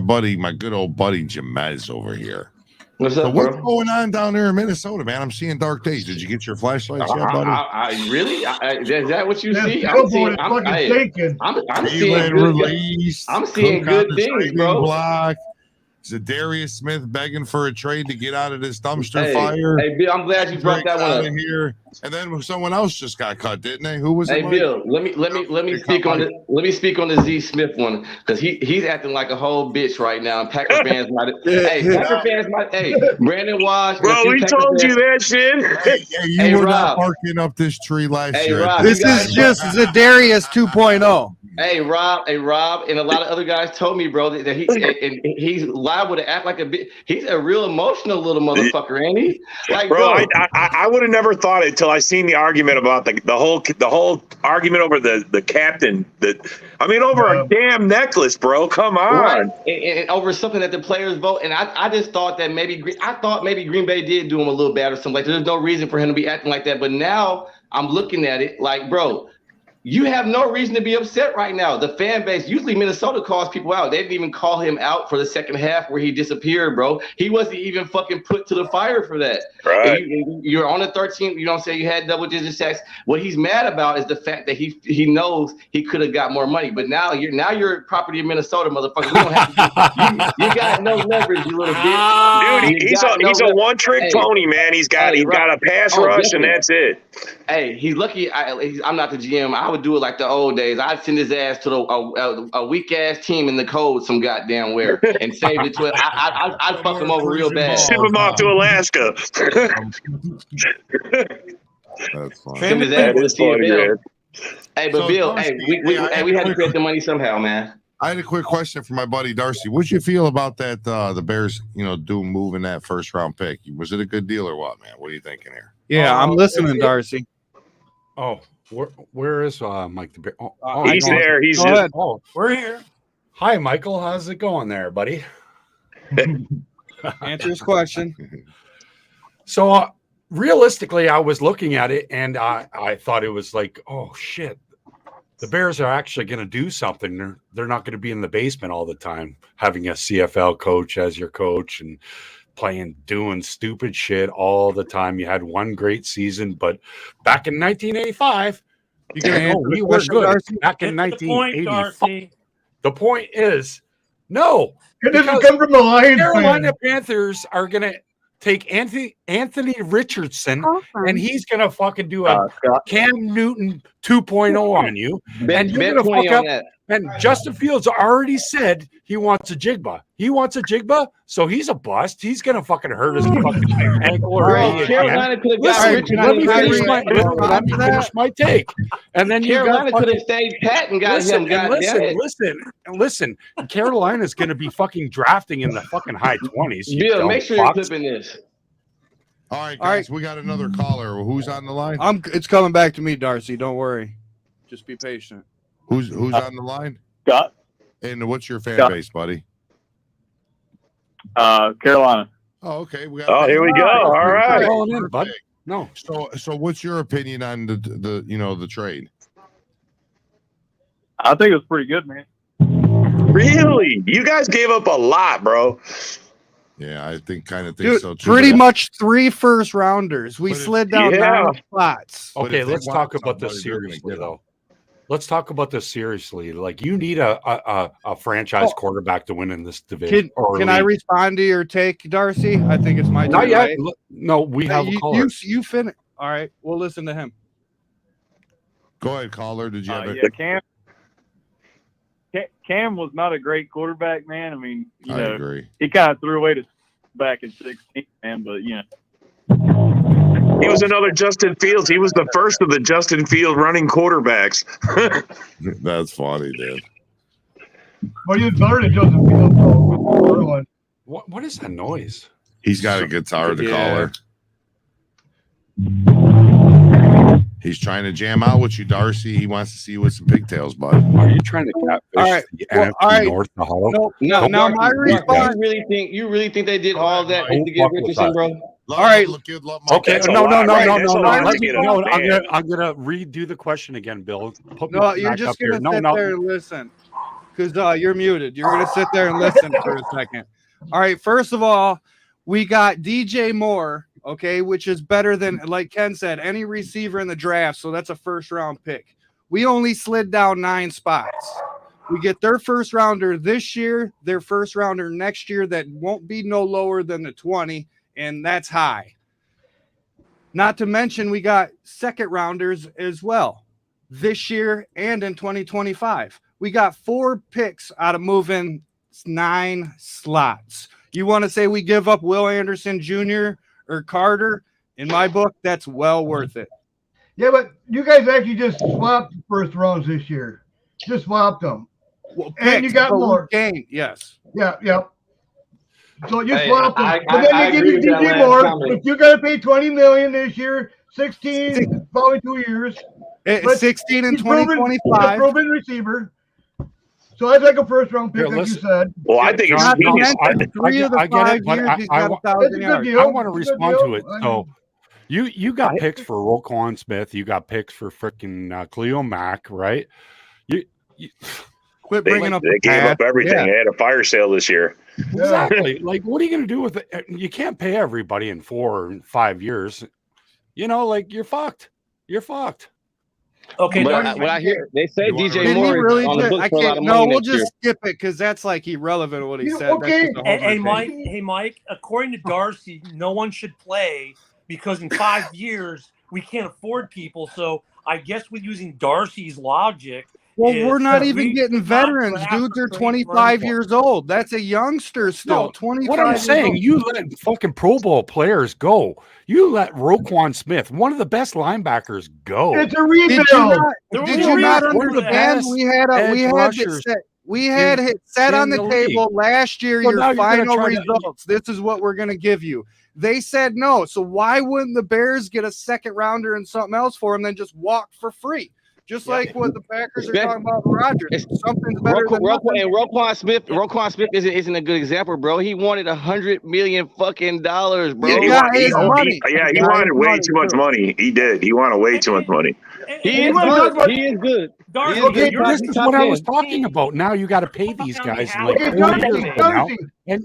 good old buddy Jamez over here. What's up, what's going on down there in Minnesota, man? I'm seeing dark days. Did you get your flashlights yet, buddy? Really? Is that what you see? I'm seeing good things, bro. Block. Zadarius Smith begging for a trade to get out of this dumpster fire. Hey, Bill, I'm glad you brought that one up. Here. And then someone else just got cut, didn't they? Who was it? Hey, Bill, let me speak on the Z Smith one because he's acting like a whole bitch right now. And Packer fans might. Hey, Brandon Wash. Bro, we told you that shit. You were not barking up this tree last year. Rob, this is just Zadarius 2.0. Hey Rob, and a lot of other guys told me, bro, that he's liable to act like a bitch. He's a real emotional little motherfucker, ain't he? Like, bro, I would have never thought it till I seen the argument about the whole argument over the captain. Over a damn necklace, bro. Come on, right. And over something that the players vote. And I just thought that maybe Green Bay did do him a little bad or something. Like there's no reason for him to be acting like that. But now I'm looking at it like, bro. You have no reason to be upset right now. The fan base, usually Minnesota calls people out. They didn't even call him out for the second half where he disappeared, bro. He wasn't even fucking put to the fire for that. Right. You're on the 13th. You don't say you had double-digit sacks. What he's mad about is the fact that he knows he could have got more money. But now you're property of Minnesota, motherfucker. We don't have to you got no leverage, you little bitch. Dude, he's a one-trick pony, man. He's got a pass rush, and that's it. Hey, he's lucky. I'm not the GM. I would do it like the old days. I'd send his ass to a weak ass team in the cold some goddamn where and save it to it. I'd fuck him over real bad. Ship him off to Alaska. That's fine. Send his ass to the CFL. Hey, but Bill, we had to create the money somehow, man. I had a quick question for my buddy Darcy. What'd you feel about that? The Bears, moving that first round pick. Was it a good deal or what, man? What are you thinking here? Yeah, I'm listening, Darcy. Oh, where is Mike the Bear? He's there. He's just. Oh, we're here. Hi, Michael. How's it going there, buddy? Answer his question. So, realistically, I was looking at it and I thought it was like, oh shit, the Bears are actually going to do something. They're not going to be in the basement all the time, having a CFL coach as your coach and doing stupid shit all the time. You had one great season, but back in 1985, we were good. Darcy? Back in Get to the point, 1985. Darcy. The point is, no. It doesn't because come from the Lions. Carolina fan. Panthers are going to take Anthony Richardson, and he's going to fucking do a Cam Newton 2.0 on you. And you're going to fuck up. That. And Justin Fields already said he wants a Jigba. He wants a Jigba, so he's a bust. He's going to fucking hurt his fucking ankle or Carolina could have Listen, got let me finish my take. And then Carolina could have stayed pat and got him. Listen. Carolina's going to be fucking drafting in the fucking high 20s. Bill, make sure you're clipping this. All right, guys, we got another caller. Who's on the line? It's coming back to me, Darcy. Don't worry. Just be patient. Who's on the line? Scott. And what's your fan Scott. base, buddy? Carolina. Oh, okay. Here we go. All right. No. So what's your opinion on the trade? I think it was pretty good, man. Really? You guys gave up a lot, bro. Yeah, I think so too. Pretty much 3 first rounders. We slid down 9 spots. Okay, let's talk about this seriously, though. Let's talk about this seriously. Like, you need a franchise quarterback to win in this division. Can I respond to your take, Darcy? I think it's my turn. Not yet. Right? No, we have a caller. You finish. All right, we'll listen to him. Go ahead, caller. Did you have Cam was not a great quarterback, man. I mean, I agree. He kind of threw away back in 16, man, but He was another Justin Fields. He was the first of the Justin Field running quarterbacks. That's funny, dude. Well, you better than Justin Fields, though. What is that noise? He's got a guitar, the caller. He's trying to jam out with you, Darcy. He wants to see you with some pigtails, bud. Are you trying to catfish the NFC North the Hollow? No, my response. You really think they did all that to get Richardson, bro? All right. Okay. No. I'm gonna redo the question again, Bill. No, you're just gonna sit there and listen, because you're muted. You're gonna sit there and listen for a second. All right. First of all, we got DJ Moore. Okay, which is better than, like Ken said, any receiver in the draft. So that's a first-round pick. We only slid down 9 spots. We get their first rounder this year, their first rounder next year. That won't be no lower than the 20, and that's high. Not to mention we got second rounders as well this year and in 2025. We got 4 picks out of moving 9 slots. You want to say we give up Will Anderson Jr. or Carter? In my book, that's well worth it. Yeah, but you guys actually just swapped first rounds this year. Just swapped them. Well, and you got more. Game, yes. Yeah. So you swapped them. But then they give you agree with DJ that Moore. last comment. If you got to pay $20 million this year, 16 probably 2 years. 16 in 2025. He's a proven receiver. So that's like a first round pick, like you said. Well, I think it's genius. I get it, but I want to respond to it. So you got picks for Roquan Smith. You got picks for freaking Khalil Mack, right? You quit bringing up. They gave up everything. They had a fire sale this year. Exactly. Like, what are you going to do with it? You can't pay everybody in 4 or 5 years. Like, you're fucked. You're fucked. Okay, what I hear, they say DJ Moore really on the books for a lot of money. No, we'll next year. just skip it because that's like irrelevant what he said. Okay. Hey, Mike. According to Darcy, no one should play because in 5 years we can't afford people. So I guess with using Darcy's logic. Well, we're not even getting veterans. Dudes are 25 years old. That's a youngster still. 25. What I'm saying, you let fucking Pro Bowl players go. You let Roquan Smith, one of the best linebackers, go. It's a rebuild. Did you not understand? We had it set on the table last year. Your final results. This is what we're going to give you. They said no. So why wouldn't the Bears get a second rounder and something else for him, then just walk for free? Just like what the Packers are talking about Rodgers. Something's better than Roquan, nothing. and Roquan Smith isn't a good example, bro. He wanted $100 million fucking dollars, bro. He got his money. He wanted way too much money. He did. He wanted way too much money. He is good. He is good. This is what I was talking about. Now you got to pay these guys. In like Okay, 4 years from now. Darcy,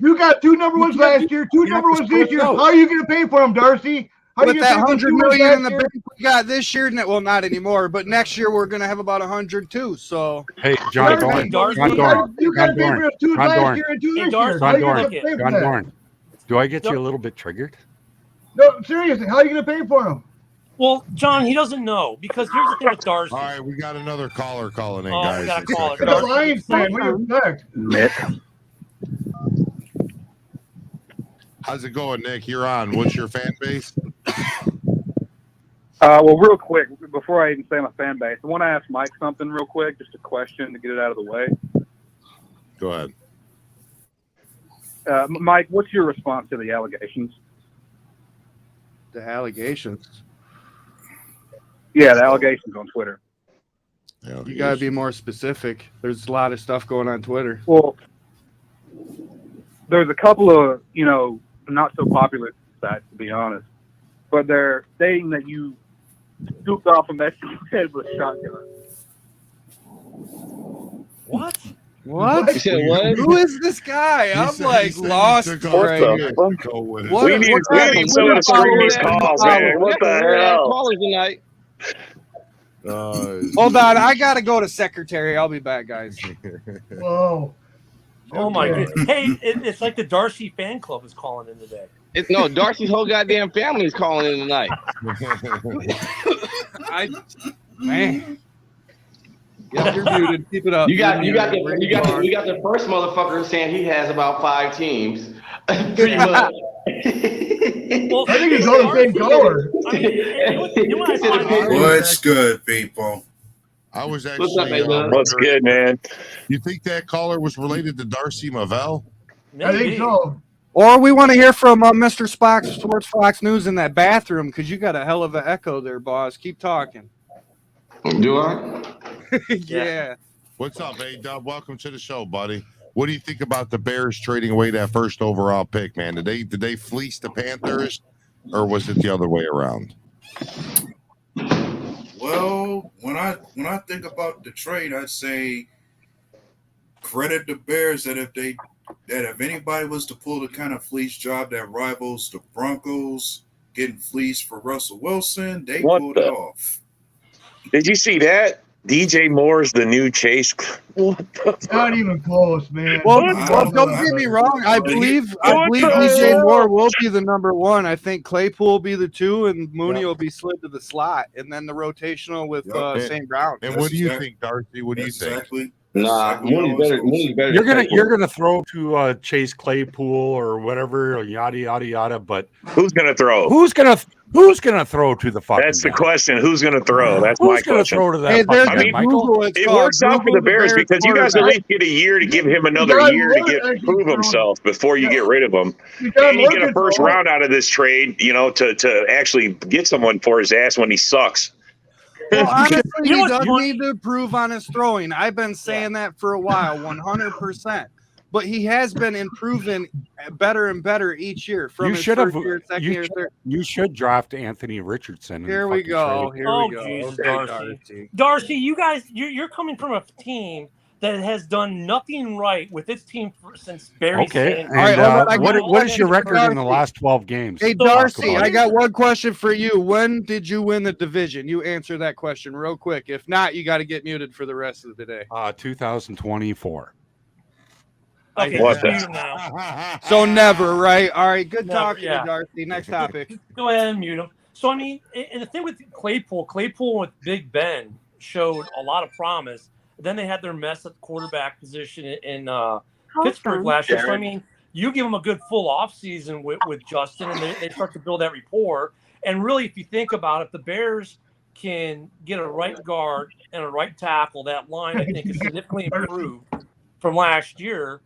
you got 2 number ones last year, 2 number ones this year. How are you going to pay for them, Darcy? With that $100 million in the bank we got this year, well, not anymore, but next year we're gonna have about 100 too. So hey, John Dorn, you got to pay for 2 last year and 2 this year. John Dorn, do I get you a little bit triggered? No, seriously, how are you going to pay for them? Well, John, he doesn't know because here's the thing with Darcy. All right, we got another caller calling in, Oh, guys. we got a caller. It's a Lions fan. What do you expect? Nick. How's it going, Nick? You're on. What's your fan base? Well, real quick, before I even say my fan base, I want to ask Mike something real quick, just a question to get it out of the way. Go ahead. Mike, what's your response to the allegations? the allegations. Yeah, the allegations on Twitter. You got to be more specific. There's a lot of stuff going on Twitter. Well, there's a couple of, not so popular sites, to be honest. But they're stating that you scooped off a Mexican head with a shotgun. What? What? You said what? Who is this guy? I'm like lost right here. We need someone to screen these calls, man. What the hell? Callers tonight. Hold on, I gotta go to secretary. I'll be back, guys. Whoa. Oh my goodness. Hey, it's like the Darcy fan club is calling in today. No, Darcy's whole goddamn family is calling in tonight. Man. Yeah, you're muted. Keep it up. You got the first motherfucker saying he has about 5 teams. Pretty much. Well, I think it's all the same color. What's good, people? I was actually. What's good, man? You think that caller was related to Darcy Mavell? I think so. Or we want to hear from Mr. Spock's Sports Fox News in that bathroom because you got a hell of an echo there, boss. Keep talking. Do I? Yeah. What's up, A-Dub? Welcome to the show, buddy. What do you think about the Bears trading away that first overall pick, man? Did they fleece the Panthers, or was it the other way around? Well, when I think about the trade, I'd say credit the Bears that if anybody was to pull the kind of fleece job that rivals the Broncos getting fleeced for Russell Wilson, they pulled it off. Did you see that? DJ Moore's the new Chase. What the Not even close, man. Well, don't get me wrong. I believe DJ Moore will be the number 1. I think Claypool will be the 2, and Mooney will be slid to the slot, and then the rotational with St. Brown. And what do you think, Darcy? What do you think? Exactly. Nah, Mooney's better. You're gonna throw to Chase Claypool or whatever, or yada yada yada. But who's gonna throw? Who's gonna throw to the fucking? That's the guy? question. Who's gonna throw? That's Who's my gonna question. throw to that? Hey, there's fucking guy, Google. Michael? It works out for the Bears because you guys at least get a year to give him another year to prove himself before you get rid of him. And you get a first round out of this trade, to actually get someone for his ass when he sucks. Well, honestly, he does need to improve on his throwing. I've been saying that for a while, 100%. But he has been improving better and better each year. From his first year, second year, third. You should draft Anthony Richardson. Here we go. Trade. Here we go. Jesus, Okay, Darcy, you guys, you're coming from a team that has done nothing right with its team since Barry. Okay. Sanders. And, All right, what is your record in the last 12 games? Hey, Darcy, I got one question for you. When did you win the division? You answer that question real quick. If not, you got to get muted for the rest of the day. 2024. Okay, What mute him now. So never, right? All right, good Never, talking yeah. to Darcy. Next topic. Go ahead and mute him. So, and the thing with Claypool with Big Ben showed a lot of promise. Then they had their mess at the quarterback position in Pittsburgh last year. So, you give them a good full offseason with Justin, and they start to build that rapport. And really, if you think about it, the Bears can get a right guard and a right tackle. That line, I think, is significantly improved from last year.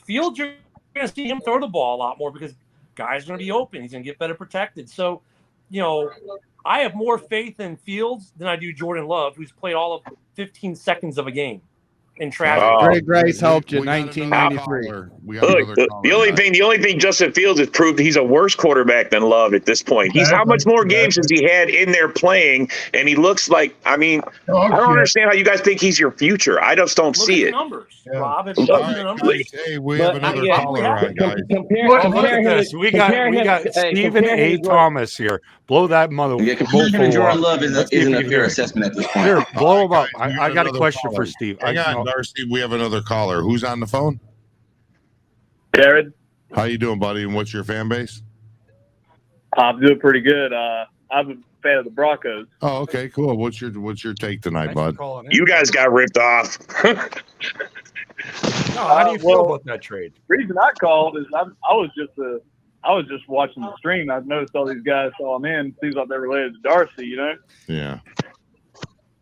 Fields, you're going to see him throw the ball a lot more because guys are going to be open. He's going to get better protected. So, I have more faith in Fields than I do Jordan Love, who's played all of 15 seconds of a game in traffic. Greg Rice helped you in 1993. Look, the only thing Justin Fields has proved he's a worse quarterback than Love at this point. He's how much more games has he had in there playing, and he looks like. I mean, I don't understand how you guys think he's your future. I just don't see it. Numbers, Rob. Look at the numbers. Hey, we have another caller on, guys. Look at this. We got Stephen A. Thomas here. Blow that mother. Yeah, comparing him to Jordan Love isn't a fair assessment at this point. Here, blow him up. I got a question for Steve. Hang on, Darcy. We have another caller. Who's on the phone? Jared. How you doing, buddy? And what's your fan base? I'm doing pretty good. I'm a fan of the Broncos. Oh, okay, cool. What's your take tonight, bud? You guys got ripped off. How do you feel about that trade? The reason I called is I was just watching the stream. I noticed all these guys saw him in. Seems like they're related to Darcy, you know? Yeah.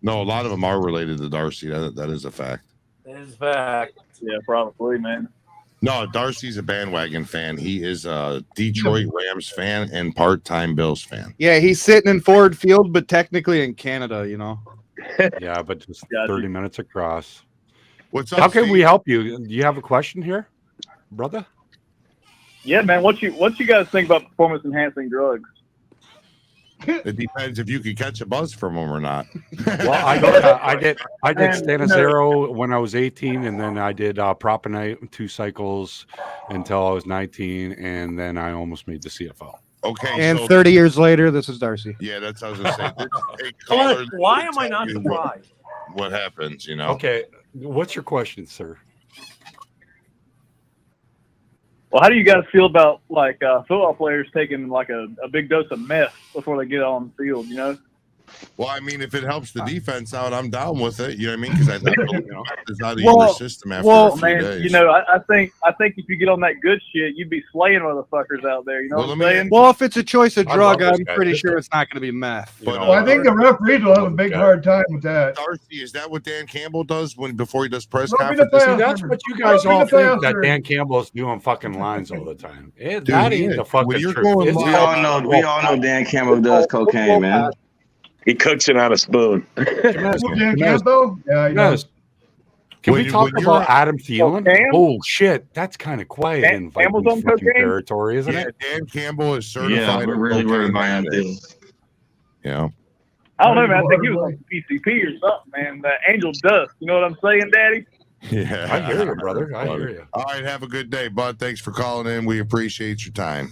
No, a lot of them are related to Darcy. That is a fact. That is a fact. Yeah, probably, man. No, Darcy's a bandwagon fan. He is a Detroit Rams fan and part-time Bills fan. Yeah, he's sitting in Ford Field, but technically in Canada, you know. Yeah, but just 30 minutes across. What's up? How can Steve? we help you? Do you have a question here, brother? Yeah, man. What you guys think about performance-enhancing drugs? It depends if you can catch a buzz from them or not. Well, I did Stanozero when I was 18, and then I did Propanite 2 cycles until I was 19, and then I almost made the CFL. Okay, and 30 years later, this is Darcy. Yeah, that's what I was going to say. Why am I not surprised? What happens, you know? Okay, what's your question, sir? Well, how do you guys feel about like football players taking like a big dose of meth before they get on the field? You know. Well, I mean, if it helps the defense out, I'm down with it. You know what I mean? Because I think it's out of your system after a few days. You know, I think if you get on that good shit, you'd be slaying motherfuckers out there. You know what I'm saying? Well, if it's a choice of drug, I'm pretty sure it's not going to be meth. But, Well, I think the referees will have a big hard time with that. Darcy, is that what Dan Campbell does before he does press Don't be the conferences? See, that's what you guys all think, that Dan Campbell's doing fucking lines all the time. That ain't the fucking truth. We all know Dan Campbell does cocaine, man. He cooks it on a spoon. Dan Campbell? Yeah, Yes. Can we talk about Adam Thielen? Oh shit, that's kind of quiet in Vikings fucking territory, isn't it? Dan Campbell is certified. Yeah, we're really worried about Adam Thielen. Yeah. I don't know, man. I think he was on PCP or something, man. The angel dust. You know what I'm saying, Daddy? Yeah. I hear you, brother. I hear you. All right, have a good day, bud. Thanks for calling in. We appreciate your time.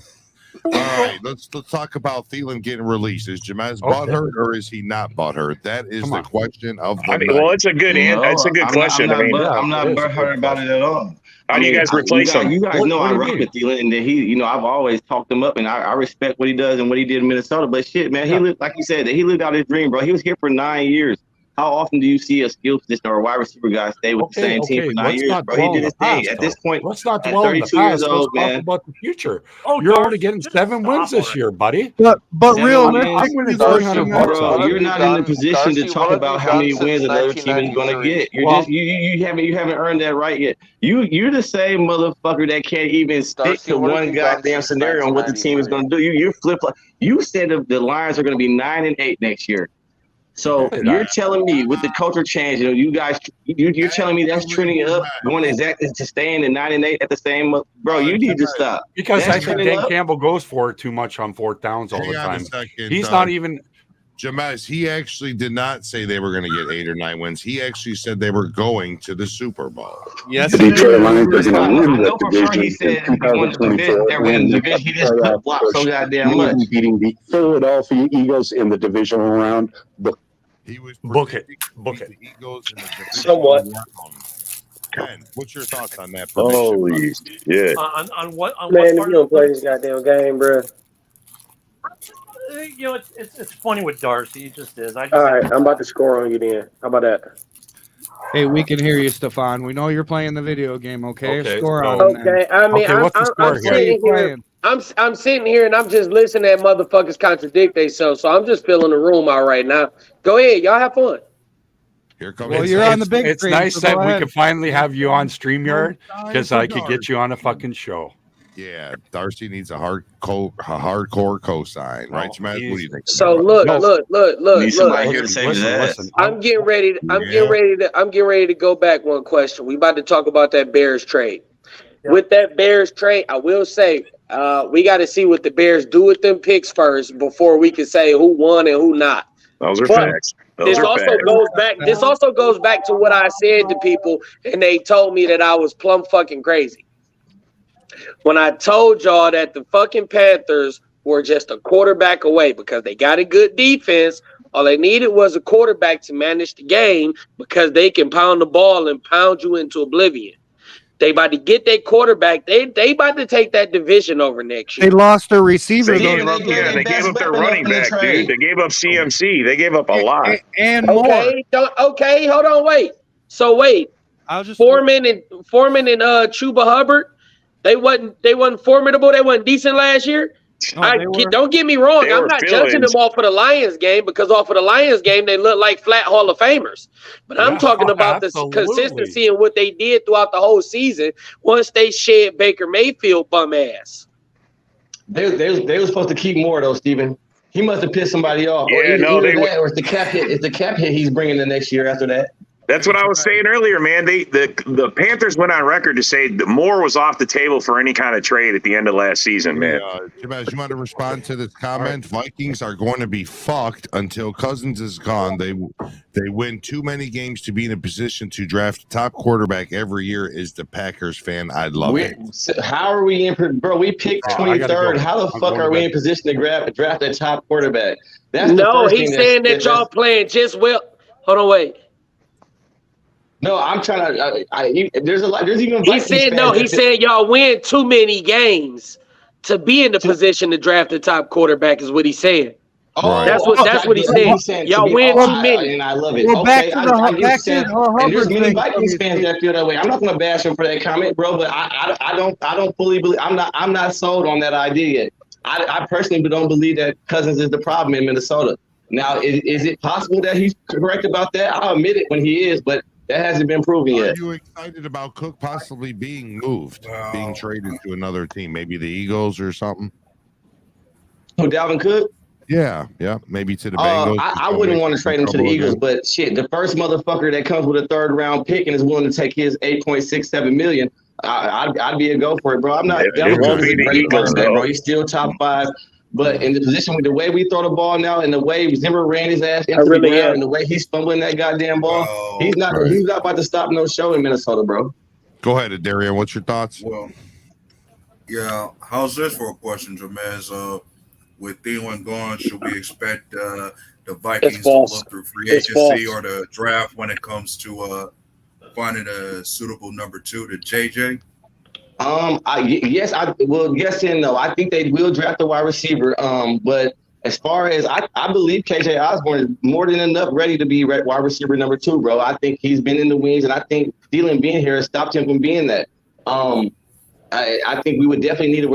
All right, let's talk about Thielen getting released. Is Jameis butthurt or is he not butthurt? That is the question of the night. Well, it's a good it's a good question. I'm not butthurt about it at all. How do you guys replace him? You guys know I rock with Thielen, and that he, I've always talked him up, and I respect what he does and what he did in Minnesota. But shit, man, he lived, like you said, he lived out his dream, bro. He was here for 9 years. How often do you see a skill position or a wide receiver guy stay with the same team for 9 years, bro? He did his thing. At this point, let's not at dwell in the 32 past. years old, Let's talk man. about the future. You're already getting 7 wins this year, buddy. But Bro, realistically, you're not in the position to talk about how many wins another team is going to get. You're just you haven't earned that right yet. You're the same motherfucker that can't even stick to one goddamn scenario on what the team is going to do. You're flip. You said the Lions are going to be 9-8 next year. So you're telling me with the culture change, you guys, you're telling me that's trending up, going exactly to staying at 9-8 at the same. Bro, you need to stop. Because that's I think Dan Campbell goes for it too much on 4th downs all the time. He's not even. Jameis, he actually did not say they were going to get 8 or 9 wins. He actually said they were going to the Super Bowl. Yes, Detroit Lions are going to win that division. He said he just flip-flopped so goddamn much. Beating the Philadelphia Eagles in the divisional round. He was book it. The Eagles in the Somewhat. Ken, what's your thoughts on that? Holy shit! On what? On Man, what if you don't play this goddamn game, bro. It's funny with Darcy. It just is. All right, I'm about to score on you then. How about that? Hey, we can hear you, Stefan. We know you're playing the video game. Okay, score on. Okay, I mean, I'm sitting here. I'm sitting here and I'm just listening at motherfuckers contradict themselves. So I'm just filling the room out right now. Go ahead, y'all have fun. Here comes. Well, you're on the big It's screen, nice so that go we ahead. could finally have you on StreamYard because I could get you on a fucking show. Yeah, Darcy needs a hardcore cosign, right, Smash? What do you think? So look. Need somebody here to save his ass. Listen, I'm getting ready to go back one question. We about to talk about that Bears trade. With that Bears trade, I will say we got to see what the Bears do with them picks first before we can say who won and who not. Those are But facts. This also goes back to what I said to people, and they told me that I was plumb fucking crazy. When I told y'all that the fucking Panthers were just a quarterback away because they got a good defense. All they needed was a quarterback to manage the game because they can pound the ball and pound you into oblivion. They about to get their quarterback. They about to take that division over next year. They lost their receiver. They gave up their running back, dude. They gave up CMC. They gave up a lot. And more. Okay, hold on, wait. So wait. Foreman and Chuba Hubbard, they wasn't formidable. They wasn't decent last year. Don't get me wrong. I'm not judging them off of the Lions game because off of the Lions game they look like flat Hall of Famers. But I'm talking about the consistency and what they did throughout the whole season once they shed Baker Mayfield bum ass. They were supposed to keep more though, Steven. He must have pissed somebody off. Yeah, or either they that, or it's the cap hit. It's the cap hit he's bringing the next year after that. That's what I was saying earlier, man. The Panthers went on record to say that Moore was off the table for any kind of trade at the end of last season, man. Jabez, you want to respond to this comment? Vikings are going to be fucked until Cousins is gone. They win too many games to be in a position to draft a top quarterback every year. Is the Packers fan? I'd love it. How are we in? Bro, we picked 23rd. How the fuck are we in position to draft a top quarterback? That's he's saying that y'all playing just well. Hold on, wait. No, I'm trying to. There's a lot. There's even. He said no. He said y'all win too many games to be in the position to draft the top quarterback. Is what he's saying. Oh, that's what he's saying. Y'all win too many, and I love it. Well, okay, back to and there's many Vikings fans that feel that way. I'm not going to bash him for that comment, bro. But I don't fully believe. I'm not sold on that idea yet. I personally don't believe that Cousins is the problem in Minnesota. Now, is it possible that he's correct about that? I'll admit it when he is, but that hasn't been proven yet. Are you excited about Cook possibly being moved, being traded to another team, maybe the Eagles or something? Who, Dalvin Cook? Yeah, maybe to the Bengals. I wouldn't want to trade him to the Eagles, but shit, the first motherfucker that comes with a third round pick and is willing to take his $8.67 million, I'd be a go for it, bro. I'm not. Dalvin Cook is a great quarterback, bro. He's still top 5. But in the position with the way we throw the ball now and the way Zimmer ran his ass into the ground and the way he's fumbling that goddamn ball, he's not about to stop no show in Minnesota, bro. Go ahead, Darian. What's your thoughts? Well, yeah. How's this for a question, Jamez? With Thielen gone, should we expect the Vikings to look through free agency or the draft when it comes to finding a suitable number 2 to JJ? Yes and no. I think they will draft a wide receiver. But as far as I believe KJ Osborne is more than enough ready to be wide receiver number 2, bro. I think he's been in the wings, and I think Thielen being here has stopped him from being that. I think we would definitely need a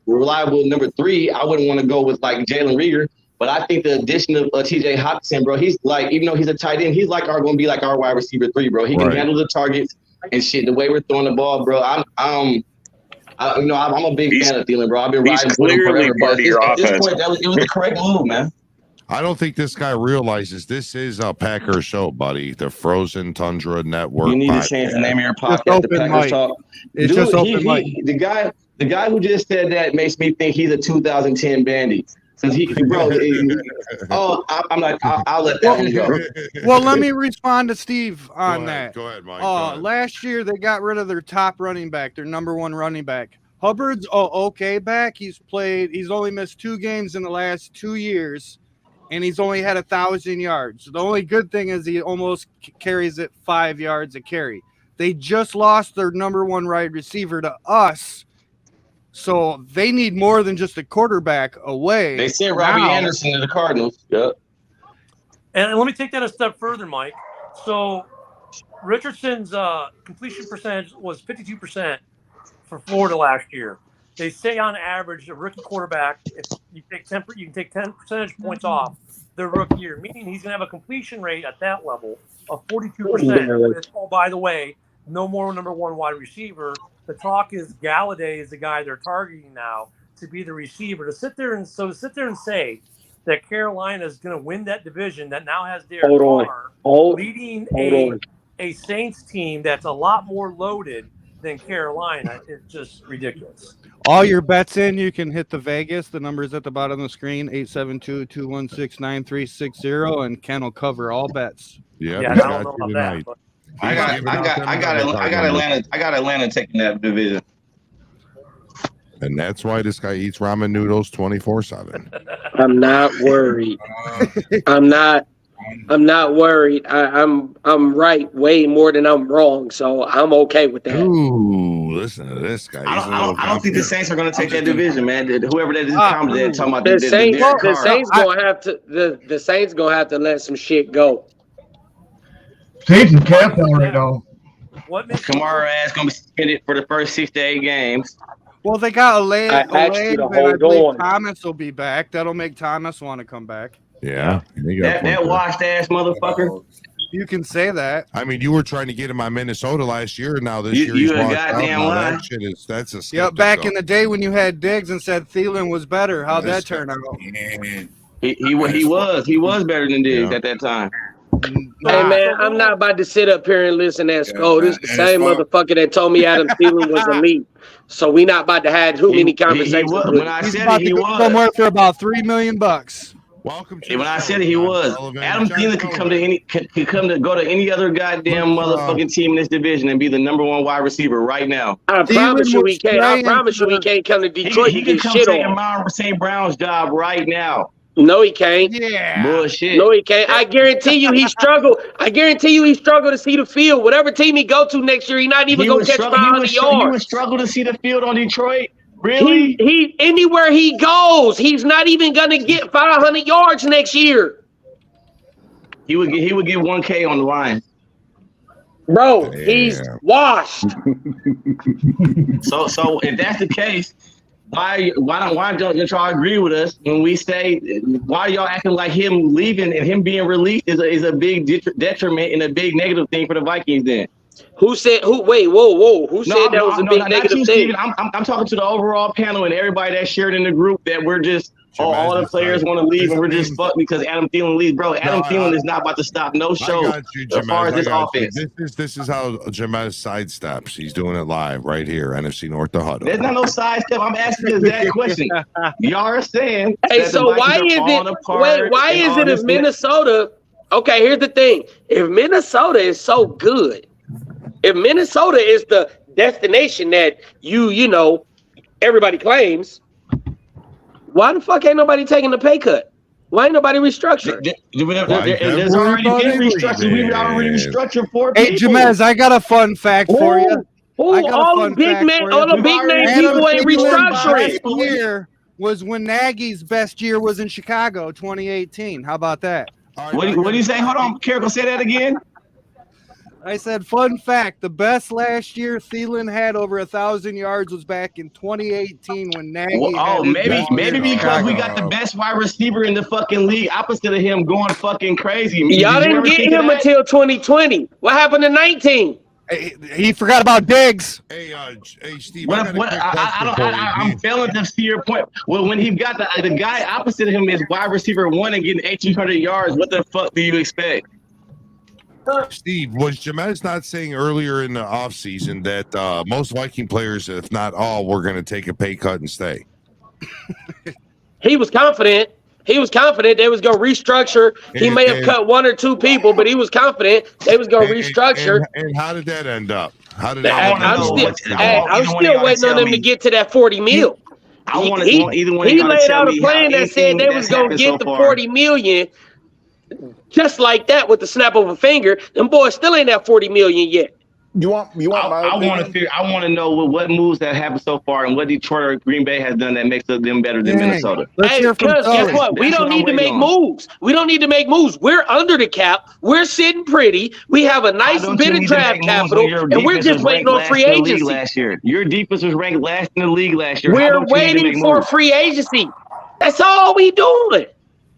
reliable number 3. I wouldn't want to go with like Jalen Reagor, but I think the addition of TJ Hockenson, bro, he's like, even though he's a tight end, he's like going to be like our wide receiver 3, bro. He can handle the targets and shit. The way we're throwing the ball, bro, I'm a big fan of Thielen, bro. I've been riding for him forever. But at this point, it was the correct move, man. I don't think this guy realizes this is a Packers show, buddy. The Frozen Tundra Network. You need to change the name of your podcast. The Packers Talk. It's just open mic. The guy who just said that makes me think he's a 2010 Bandy. Since I'll let that one go. Well, let me respond to Steve on that. Go ahead, Mike. Last year they got rid of their top running back, their number 1 running back. Hubbard's okay back. He's only missed 2 games in the last 2 years, and he's only had 1,000 yards. The only good thing is he almost carries it 5 yards a carry. They just lost their number 1 wide receiver to us. So they need more than just a quarterback away. They sent Robbie Anderson to the Cardinals. Yep. And let me take that a step further, Mike. So Richardson's completion percentage was 52% for Florida last year. They say on average a rookie quarterback, if you can take 10 percentage points off their rookie year, meaning he's going to have a completion rate at that level of 42%. Oh, by the way, no more number one wide receiver. The talk is Galladay is the guy they're targeting now to be the receiver. To sit there and say that Carolina is going to win that division that now has Derek Carr leading a Saints team that's a lot more loaded than Carolina is just ridiculous. All your bets in, you can hit the Vegas. The number's at the bottom of the screen, 872-216-9360, and Ken will cover all bets. Yeah, I don't know about that. But I got Atlanta taking that division. And that's why this guy eats ramen noodles 24/7. I'm not worried. I'm not worried. I'm right way more than I'm wrong, so I'm okay with that. Ooh, listen to this guy. I don't think the Saints are going to take that division, man. Whoever that is talking about the Saints gonna have to let some shit go. Saints and Cap already though. Kamara ass going to be suspended for the first 6 to 8 games. Well, they got a leg. I believe Thomas will be back. That'll make Thomas want to come back. Yeah. That washed ass motherfucker. You can say that. I mean, you were trying to get him on Minnesota last year. Now this year you he's washed out. goddamn lie. That's a yeah. Back in the day when you had Diggs and said Thielen was better, how'd that turn out? He was better than Diggs at that time. Hey man, I'm not about to sit up here and listen to that scold. This is the same motherfucker that told me Adam Thielen was elite. So we not about to have too many conversations. When I said it, he was somewhere for about $3 million. Welcome to when I said it, he was. Adam Thielen could go to any other goddamn motherfucking team in this division and be the number one wide receiver right now. I promise you he can't. I promise you he can't come to Detroit. He can come take Amon St. Brown's job right now. No, he can't. Yeah. Bullshit. No, he can't. I guarantee you he struggled. To see the field. Whatever team he go to next year, he's not even going to catch 500 yards. He would struggle to see the field on Detroit? Really? He anywhere he goes, he's not even going to get 500 yards next year. He would get 1K on the line. Bro, he's washed. So if that's the case, why don't y'all agree with us when we say why are y'all acting like him leaving and him being released is a big detriment and a big negative thing for the Vikings then? Who said that was a big negative thing? I'm talking to the overall panel and everybody that's shared in the group that we're just all the players want to leave and we're just fucked because Adam Thielen leaves. Bro, Adam Thielen is not about to stop no show as far as this offense. This is how Jamez sidesteps. He's doing it live right here, NFC North the Huddle. There's not no sidestep. I'm asking the exact question. Y'all are saying hey, so why is it if Minnesota okay, here's the thing. If Minnesota is so good, if Minnesota is the destination that you know everybody claims, why the fuck ain't nobody taking the pay cut? Why ain't nobody restructured? There's already been restructured. We've already restructured for people. Hey, Jamez, I got a fun fact for you. All the big name people ain't restructuring. Last year was when Nagy's best year was in Chicago, 2018. How about that? What do you say? Hold on, Carol, say that again. I said, fun fact, the best last year Thielen had over 1,000 yards was back in 2018 when Nagy maybe because we got the best wide receiver in the fucking league opposite of him going fucking crazy. Y'all didn't get him until 2020. What happened to 19? He forgot about Diggs. Hey, Steve. I'm failing to see your point. Well, when he got the guy opposite of him is wide receiver 1 and getting 1,800 yards, what the fuck do you expect? Steve, was Jamez not saying earlier in the offseason that most Viking players, if not all, were going to take a pay cut and stay? He was confident. They was going to restructure. He may have cut 1 or 2 people, but he was confident they was going to restructure. And how did that end up? I'm still waiting on them to get to that 40 mil. He laid out a plan that said they was going to get the 40 million. Just like that, with the snap of a finger, them boys still ain't at 40 million yet. I want to know what moves that happened so far and what Detroit or Green Bay has done that makes them better than Minnesota. Hey, because guess what? We don't need to make moves. We don't need to make moves. We're under the cap. We're sitting pretty. We have a nice bit of draft capital, and we're just waiting on free agency. Last year, your defense was ranked last in the league last year. We're waiting for free agency. That's all we doing.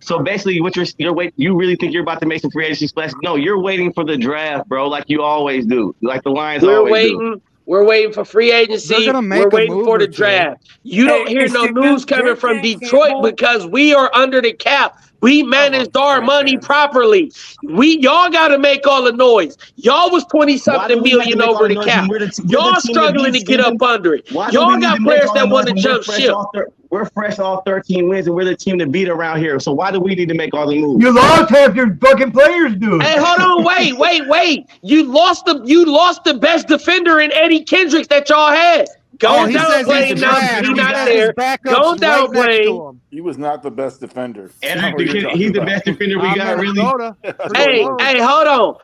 So basically, what you're waiting. You really think you're about to make some free agency splash? No, you're waiting for the draft, bro, like you always do, like the Lions always do. We're waiting for free agency. We're waiting for the draft. You don't hear no news coming from Detroit because we are under the cap. We managed our money properly. Y'all got to make all the noise. Y'all was 20-something million over the cap. Y'all struggling to get up under it. Y'all got players that want to jump ship. We're fresh off 13 wins, and we're the team to beat around here. So why do we need to make all the moves? You lost half your fucking players, dude. Hey, hold on, wait. You lost the best defender in Eddie Kendricks that y'all had. Go downplay now. He's not there. Go downplay. He was not the best defender. He's the best defender we got, really. Hey, hold on.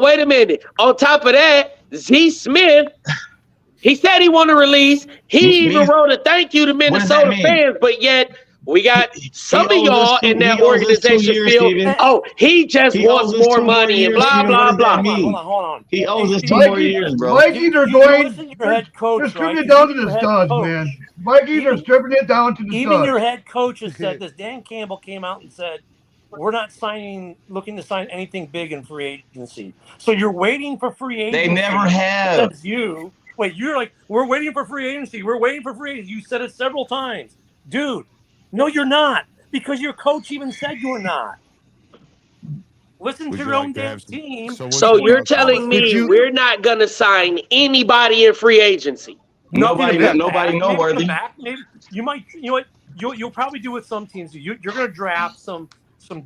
Wait a minute. On top of that, Z Smith, he said he wanted to release. He even wrote a thank you to Minnesota fans, but yet we got some of y'all in that organization feel, he just wants more money and blah, blah, blah. Hold on. He owes us 2 more years, bro. Vikings are going. They're stripping it down to the studs, man. Vikings are stripping it down to the studs. Even your head coach has said this. Dan Campbell came out and said, we're not looking to sign anything big in free agency. So you're waiting for free agency. They never have. That's you. Wait, you're like, we're waiting for free agency. We're waiting for free agency. You said it several times. Dude, no, you're not. Because your coach even said you're not. Listen to your own damn team. So you're telling me we're not going to sign anybody in free agency? Nobody noteworthy. Maybe you might, you know what? You'll probably do what some teams do. You're going to draft some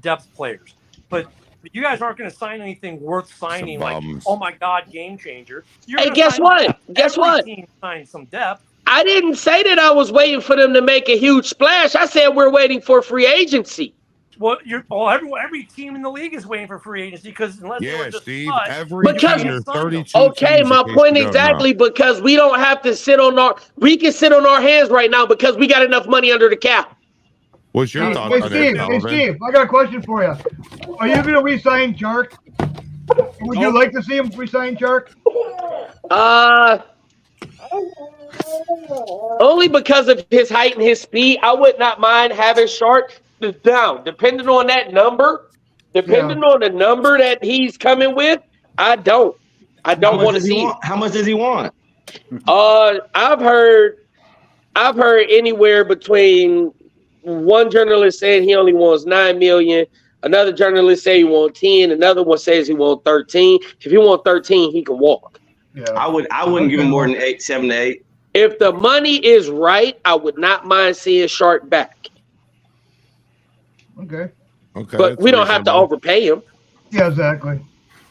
depth players, but you guys aren't going to sign anything worth signing. Like, oh my God, game changer. Hey, guess what? Guess what? Team sign some depth. I didn't say that I was waiting for them to make a huge splash. I said we're waiting for free agency. Well, every team in the league is waiting for free agency because unless Steve, okay, my point exactly, because we don't have to we can sit on our hands right now because we got enough money under the cap. What's your thoughts on that, Steve, I got a question for you. Are you going to re-sign Chark? Would you like to see him re-sign Chark? Only because of his height and his speed. I would not mind having Chark down, depending on that number. Depending on the number that he's coming with, I don't want to see. How much does he want? I've heard anywhere between one journalist saying he only wants $9 million. Another journalist say he wants 10. Another one says he wants 13. If he wants 13, he can walk. Yeah. I wouldn't give him more than 7 to 8. If the money is right, I would not mind seeing Shark back. Okay. But we don't have to overpay him. Yeah, exactly.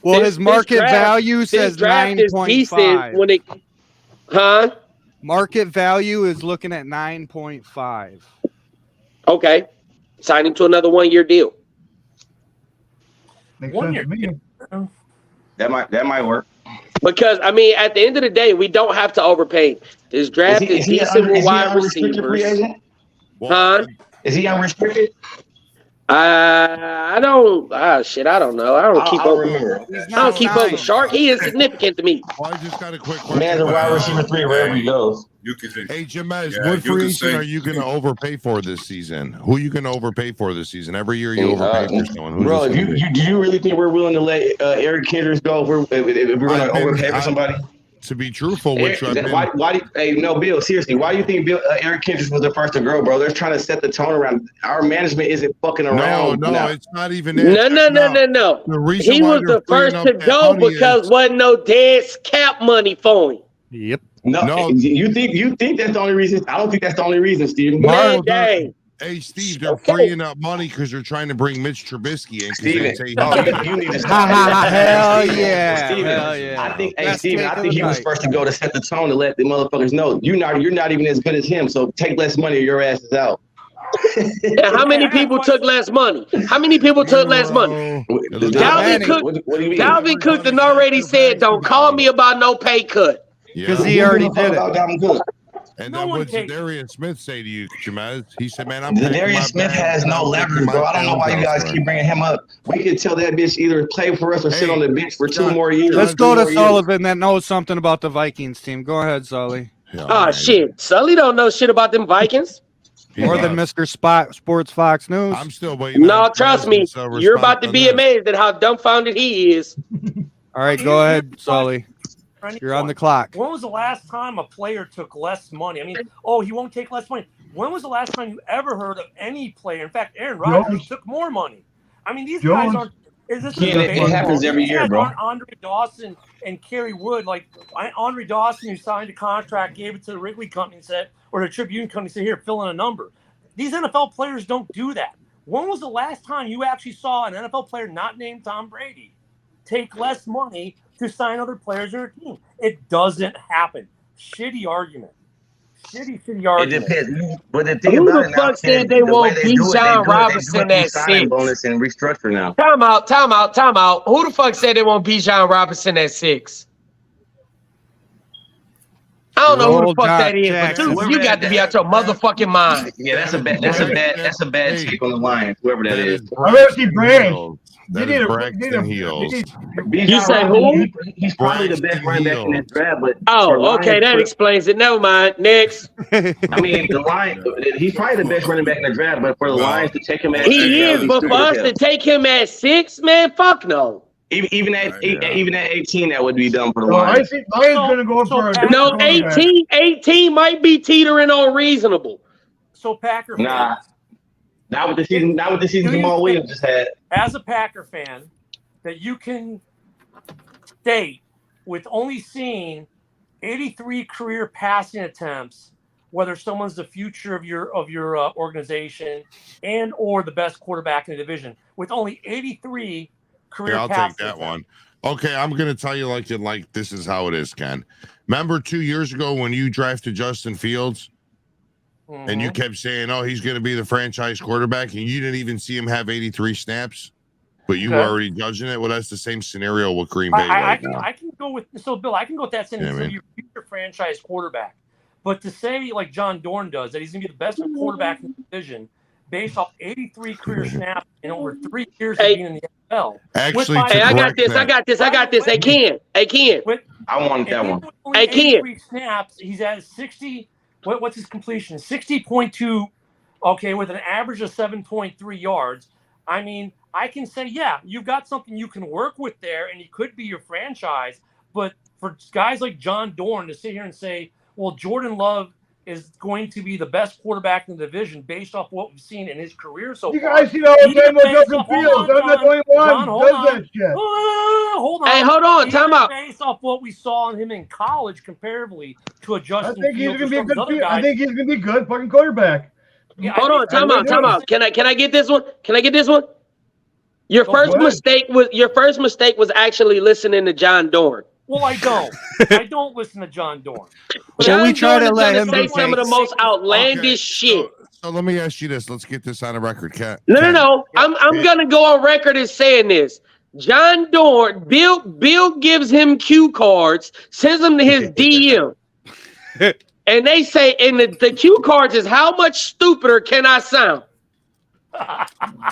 Well, his market value says 9.5. Market value is looking at 9.5. Okay. Sign him to another 1-year deal. Makes sense to me. That might work. Because, I mean, at the end of the day, we don't have to overpay. This draft is decent with wide receivers. Is he unrestricted? I don't. I don't know. I don't keep up. I don't keep up with Shark. He is significant to me. Well, I just got a quick question. Man's a wide receiver 3 wherever he goes. Hey, Jamez, what free agent are you going to overpay for this season? Who are you going to overpay for this season? Every year you overpay for someone. Bro, do you really think we're willing to let Eric Kendricks go if we're going to overpay for somebody? To be truthful with you, Bill, seriously, why do you think Eric Kendricks was the first to grow, bro? They're trying to set the tone around. Our management isn't fucking around. No, it's not even that. No. He was the first to go because wasn't no dead cap money for him. Yep. No, you think that's the only reason? I don't think that's the only reason, Steve. Hey, Steve, they're freeing up money because they're trying to bring Mitch Trubisky in. You need to stop. Hell yeah. I think, Steven, I think he was first to go to set the tone to let the motherfuckers know you're not even as good as him. So take less money or your ass is out. How many people took less money? Dalvin Cook done already said, "Don't call me about no pay cut." Because he already did it. And then what did Darius Smith say to you, Jamez? He said, man, Darius Smith has no leverage, bro. I don't know why you guys keep bringing him up. We could tell that bitch either play for us or sit on the bench for 2 more years. Let's go to Sullivan that knows something about the Vikings team. Go ahead, Sully. Shit. Sully don't know shit about them Vikings. More than Mr. Sports Fox News. I'm still waiting. No, trust me. You're about to be amazed at how dumbfounded he is. All right, go ahead, Sully. You're on the clock. When was the last time a player took less money? I mean, he won't take less money. When was the last time you ever heard of any player? In fact, Aaron Rodgers took more money. I mean, these guys aren't. It happens every year, bro. Andre Dawson and Kerry Wood, like Andre Dawson, who signed a contract, gave it to the Wrigley Company, and said, or the Tribune Company, said, "Here, fill in a number." These NFL players don't do that. When was the last time you actually saw an NFL player not named Tom Brady take less money to sign other players on their team? It doesn't happen. Shitty argument. Shitty argument. It depends. But the thing Who about the it now, fuck said they won't beat John Robinson at 6? Bonus and restructure now. Time out. Who the fuck said they won't beat John Robinson at 6? I don't know who the fuck that is, but you got to be out your motherfucking mind. Yeah, that's a bad take on the Lions, whoever that is. I'd rather see Brands. That is Braxton Heels. You say who? He's probably the best running back in this draft, but okay, that explains it. Never mind. Next. I mean, the Lions. He's probably the best running back in the draft, but for the Lions to take him at he is, but for us to take him at 6, man, fuck no. Even at 18, that would be dumb for the Lions. I think Lions going to go for a no. 18 might be teetering on reasonable. So Packer fans, not with the season Jamal Williams just had. As a Packer fan, that you can state with only seeing 83 career passing attempts, whether someone's the future of your organization and or the best quarterback in the division, with only 83 career I'll passes. take that one. Okay, I'm going to tell you like this is how it is, Ken. Remember 2 years ago when you drafted Justin Fields? And you kept saying, he's going to be the franchise quarterback, and you didn't even see him have 83 snaps, but you were already judging it. Well, that's the same scenario with Green Bay now. I can go with Bill. I can go with that sentence. So your future franchise quarterback, but to say like John Dorn does that he's going to be the best quarterback in the division based off 83 career snaps in over 3 years of being in the NFL. Actually, I got this. Hey, Ken. I wanted that one. Hey, Ken. Snaps. He's at 60. What's his completion? 60.2, with an average of 7.3 yards. I mean, I can say, you've got something you can work with there, and he could be your franchise. But for guys like John Dorn to sit here and say, well, Jordan Love is going to be the best quarterback in the division based off what we've seen in his career so far. You guys see all the time with Justin Fields. I'm not the only one who does that shit. Hold on. Hey, hold on. Time out. Based off what we saw in him in college comparatively to a Justin Fields. I think he's going to be a good fucking quarterback. Yeah, hold on. Time out. Can I get this one? Your first mistake was actually listening to John Dorn. Well, I don't. I don't listen to John Dorn. We try to let him say some of the most outlandish shit. So let me ask you this. Let's get this on a record, Cat. No. I'm gonna go on record as saying this. John Dorn, Bill gives him cue cards, sends them to his DM, and they say, and the cue cards is how much stupider can I sound?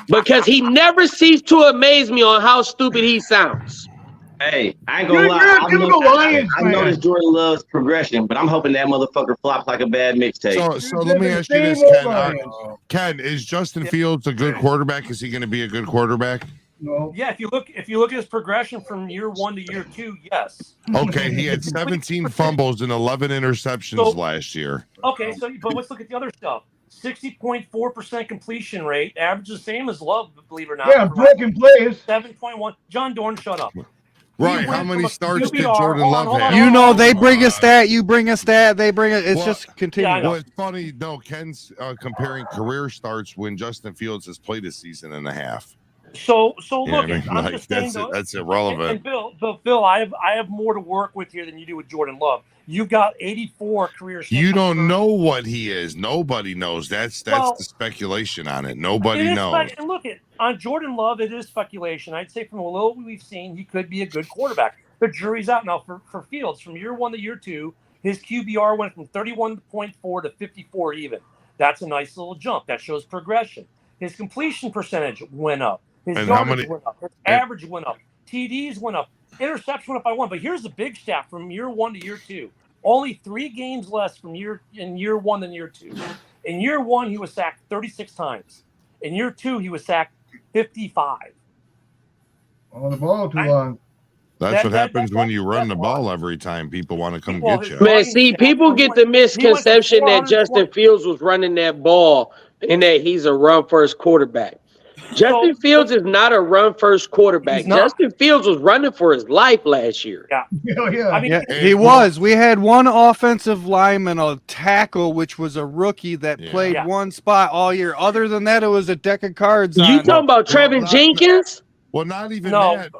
Because he never ceases to amaze me on how stupid he sounds. Hey, I ain't gonna lie. I noticed Jordan Love's progression, but I'm hoping that motherfucker flops like a bad mixtape. So let me ask you this, Ken. Ken, is Justin Fields a good quarterback? Is he going to be a good quarterback? No. Yeah, if you look at his progression from year 1 to year 2, yes. Okay, he had 17 fumbles and 11 interceptions last year. Okay, but let's look at the other stuff. 60.4% completion rate, average the same as Love, believe it or not. Yeah, broken plays. 7.1. John Dorn, shut up. Right, how many starts did Jordan Love have? You know, they bring a stat, you bring a stat, they bring it. It's just continuing. Well, it's funny, though, Ken's comparing career starts when Justin Fields has played a season and a half. So look, I'm just saying that's irrelevant. And Bill, I have more to work with here than you do with Jordan Love. You've got 84 career. You don't know what he is. Nobody knows. That's the speculation on it. Nobody knows. And look, on Jordan Love, it is speculation. I'd say from a little we've seen, he could be a good quarterback. The jury's out now for Fields. From year 1 to year 2, his QBR went from 31.4 to 54 even. That's a nice little jump. That shows progression. His completion percentage went up. His yardage went up. His average went up. TDs went up. Interception went up by 1. But here's the big stat from year 1 to year 2. Only 3 games less in year 1 than year 2. In year 1, he was sacked 36 times. In year 2, he was sacked 55. On the ball too long. That's what happens when you run the ball every time. People want to come get you. Man, see, people get the misconception that Justin Fields was running that ball and that he's a run-first quarterback. Justin Fields is not a run-first quarterback. Justin Fields was running for his life last year. Yeah. I mean, He was. We had one offensive lineman, a tackle, which was a rookie that played one spot all year. Other than that, it was a deck of cards. You talking about Trevin Jenkins? Well, not even that.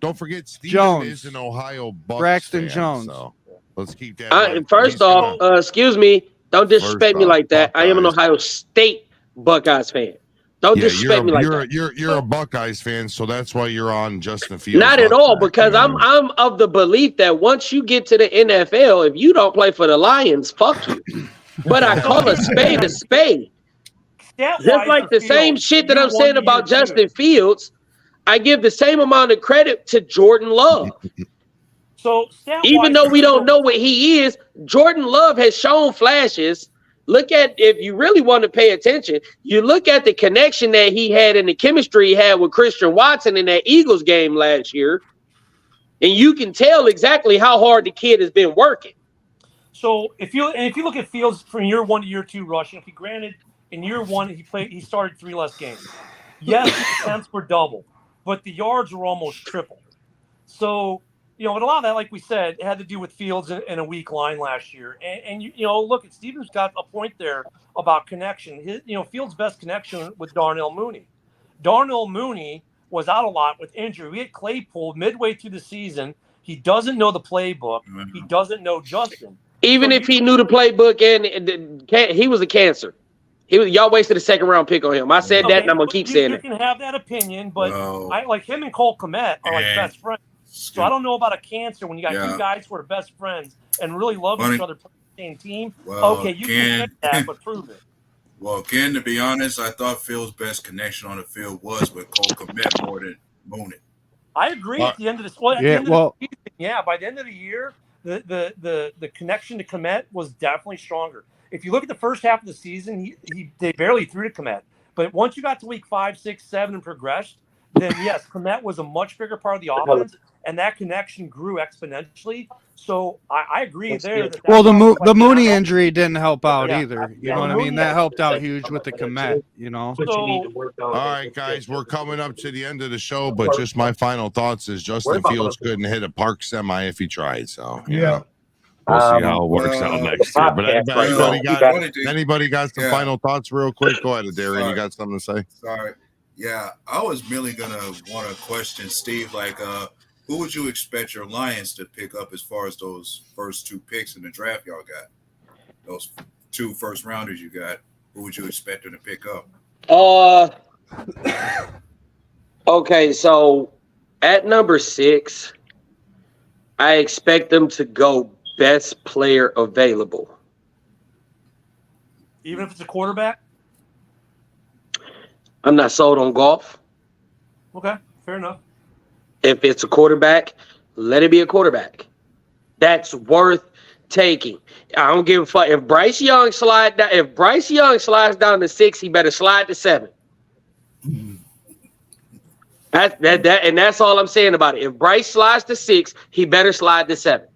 Don't forget Steven Jones. is an Ohio Bucks Braxton fan, Jones. So let's keep that. First off, excuse me, don't disrespect me like that. I am an Ohio State Buckeyes fan. Don't disrespect me like that. You're a Buckeyes fan, so that's why you're on Justin Fields. Not at all, because I'm of the belief that once you get to the NFL, if you don't play for the Lions, fuck you. But I call a spade a spade. Just like the same shit that I'm saying about Justin Fields, I give the same amount of credit to Jordan Love. So even though we don't know what he is, Jordan Love has shown flashes. Look at, if you really want to pay attention, you look at the connection that he had and the chemistry he had with Christian Watson in that Eagles game last year, and you can tell exactly how hard the kid has been working. So if you look at Fields from year 1 to year 2 rushing, granted in year 1 he started 3 less games. Yes, the attempts were double, but the yards were almost triple. So, and a lot of that, like we said, had to do with Fields and a weak line last year. And look, Stevens got a point there about connection. Fields' best connection with Darnell Mooney. Darnell Mooney was out a lot with injury. We had Claypool midway through the season. He doesn't know the playbook. He doesn't know Justin. Even if he knew the playbook, and he was a cancer. Y'all wasted a second-round pick on him. I said that, and I'm gonna keep saying it. You can have that opinion, but I like him and Cole Kmet are like best friends. So I don't know about a cancer when you got two guys who are best friends and really love each other, playing the same team. Okay, you can get that, but prove it. Well, Ken, to be honest, I thought Phil's best connection on the field was with Cole Kmet more than Mooney. I agree. At the end of the season, by the end of the year, the connection to Kmet was definitely stronger. If you look at the first half of the season, they barely threw to Kmet. But once you got to week 5, 6, 7 and progressed, then yes, Kmet was a much bigger part of the offense, and that connection grew exponentially. So I agree there. The Mooney injury didn't help out either. You know what I mean? That helped out huge with the Kmet. All right, guys, we're coming up to the end of the show, but just my final thoughts is Justin Fields couldn't hit a park semi if he tried. So we'll see how it works out next year. But anybody got some final thoughts real quick? Go ahead, Darian. You got something to say? Sorry. Yeah, I was merely going to want to question Steve, who would you expect your Lions to pick up as far as those first 2 picks in the draft y'all got? Those 2 first rounders you got, who would you expect them to pick up? Okay, so at number 6, I expect them to go best player available. Even if it's a quarterback? I'm not sold on Goff. Okay, fair enough. If it's a quarterback, let it be a quarterback. That's worth taking. I don't give a fuck. If Bryce Young slides down to 6, he better slide to 7. And that's all I'm saying about it. If Bryce slides to 6, he better slide to 7.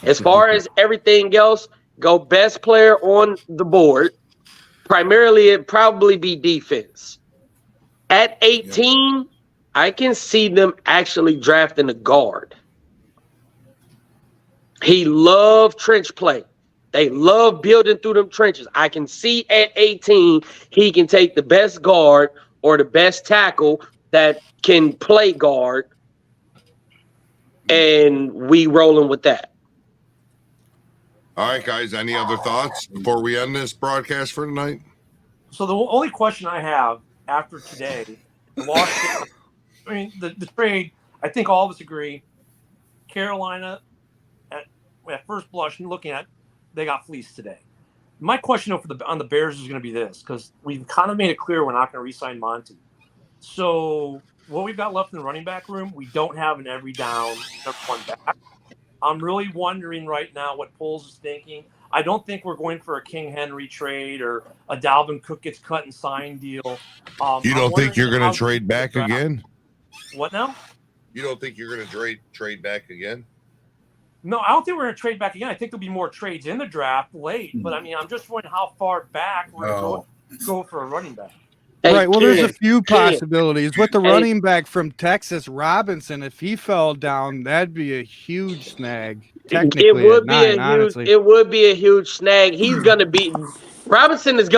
As far as everything else, go best player on the board. Primarily, it'd probably be defense. At 18, I can see them actually drafting a guard. He loved trench play. They love building through them trenches. I can see at 18, he can take the best guard or the best tackle that can play guard, and we rolling with that. All right, guys. Any other thoughts before we end this broadcast for tonight? So the only question I have after today, the trade, I think all of us agree, Carolina, at first blush, looking at, they got fleeced today. My question on the Bears is going to be this, because we've kind of made it clear we're not going to re-sign Monty. So what we've got left in the running back room, we don't have an every down number 1 back. I'm really wondering right now what Poles is thinking. I don't think we're going for a King Henry trade or a Dalvin Cook gets cut and signed deal. You don't think you're going to trade back again? What now? You don't think you're going to trade back again? No, I don't think we're going to trade back again. I think there'll be more trades in the draft late. But I mean, I'm just wondering how far back we're going to go for a running back. Right. Well, there's a few possibilities with the running back from Texas, Robinson. If he fell down, that'd be a huge snag. Technically, It would be a huge snag. He's going to be Robinson is going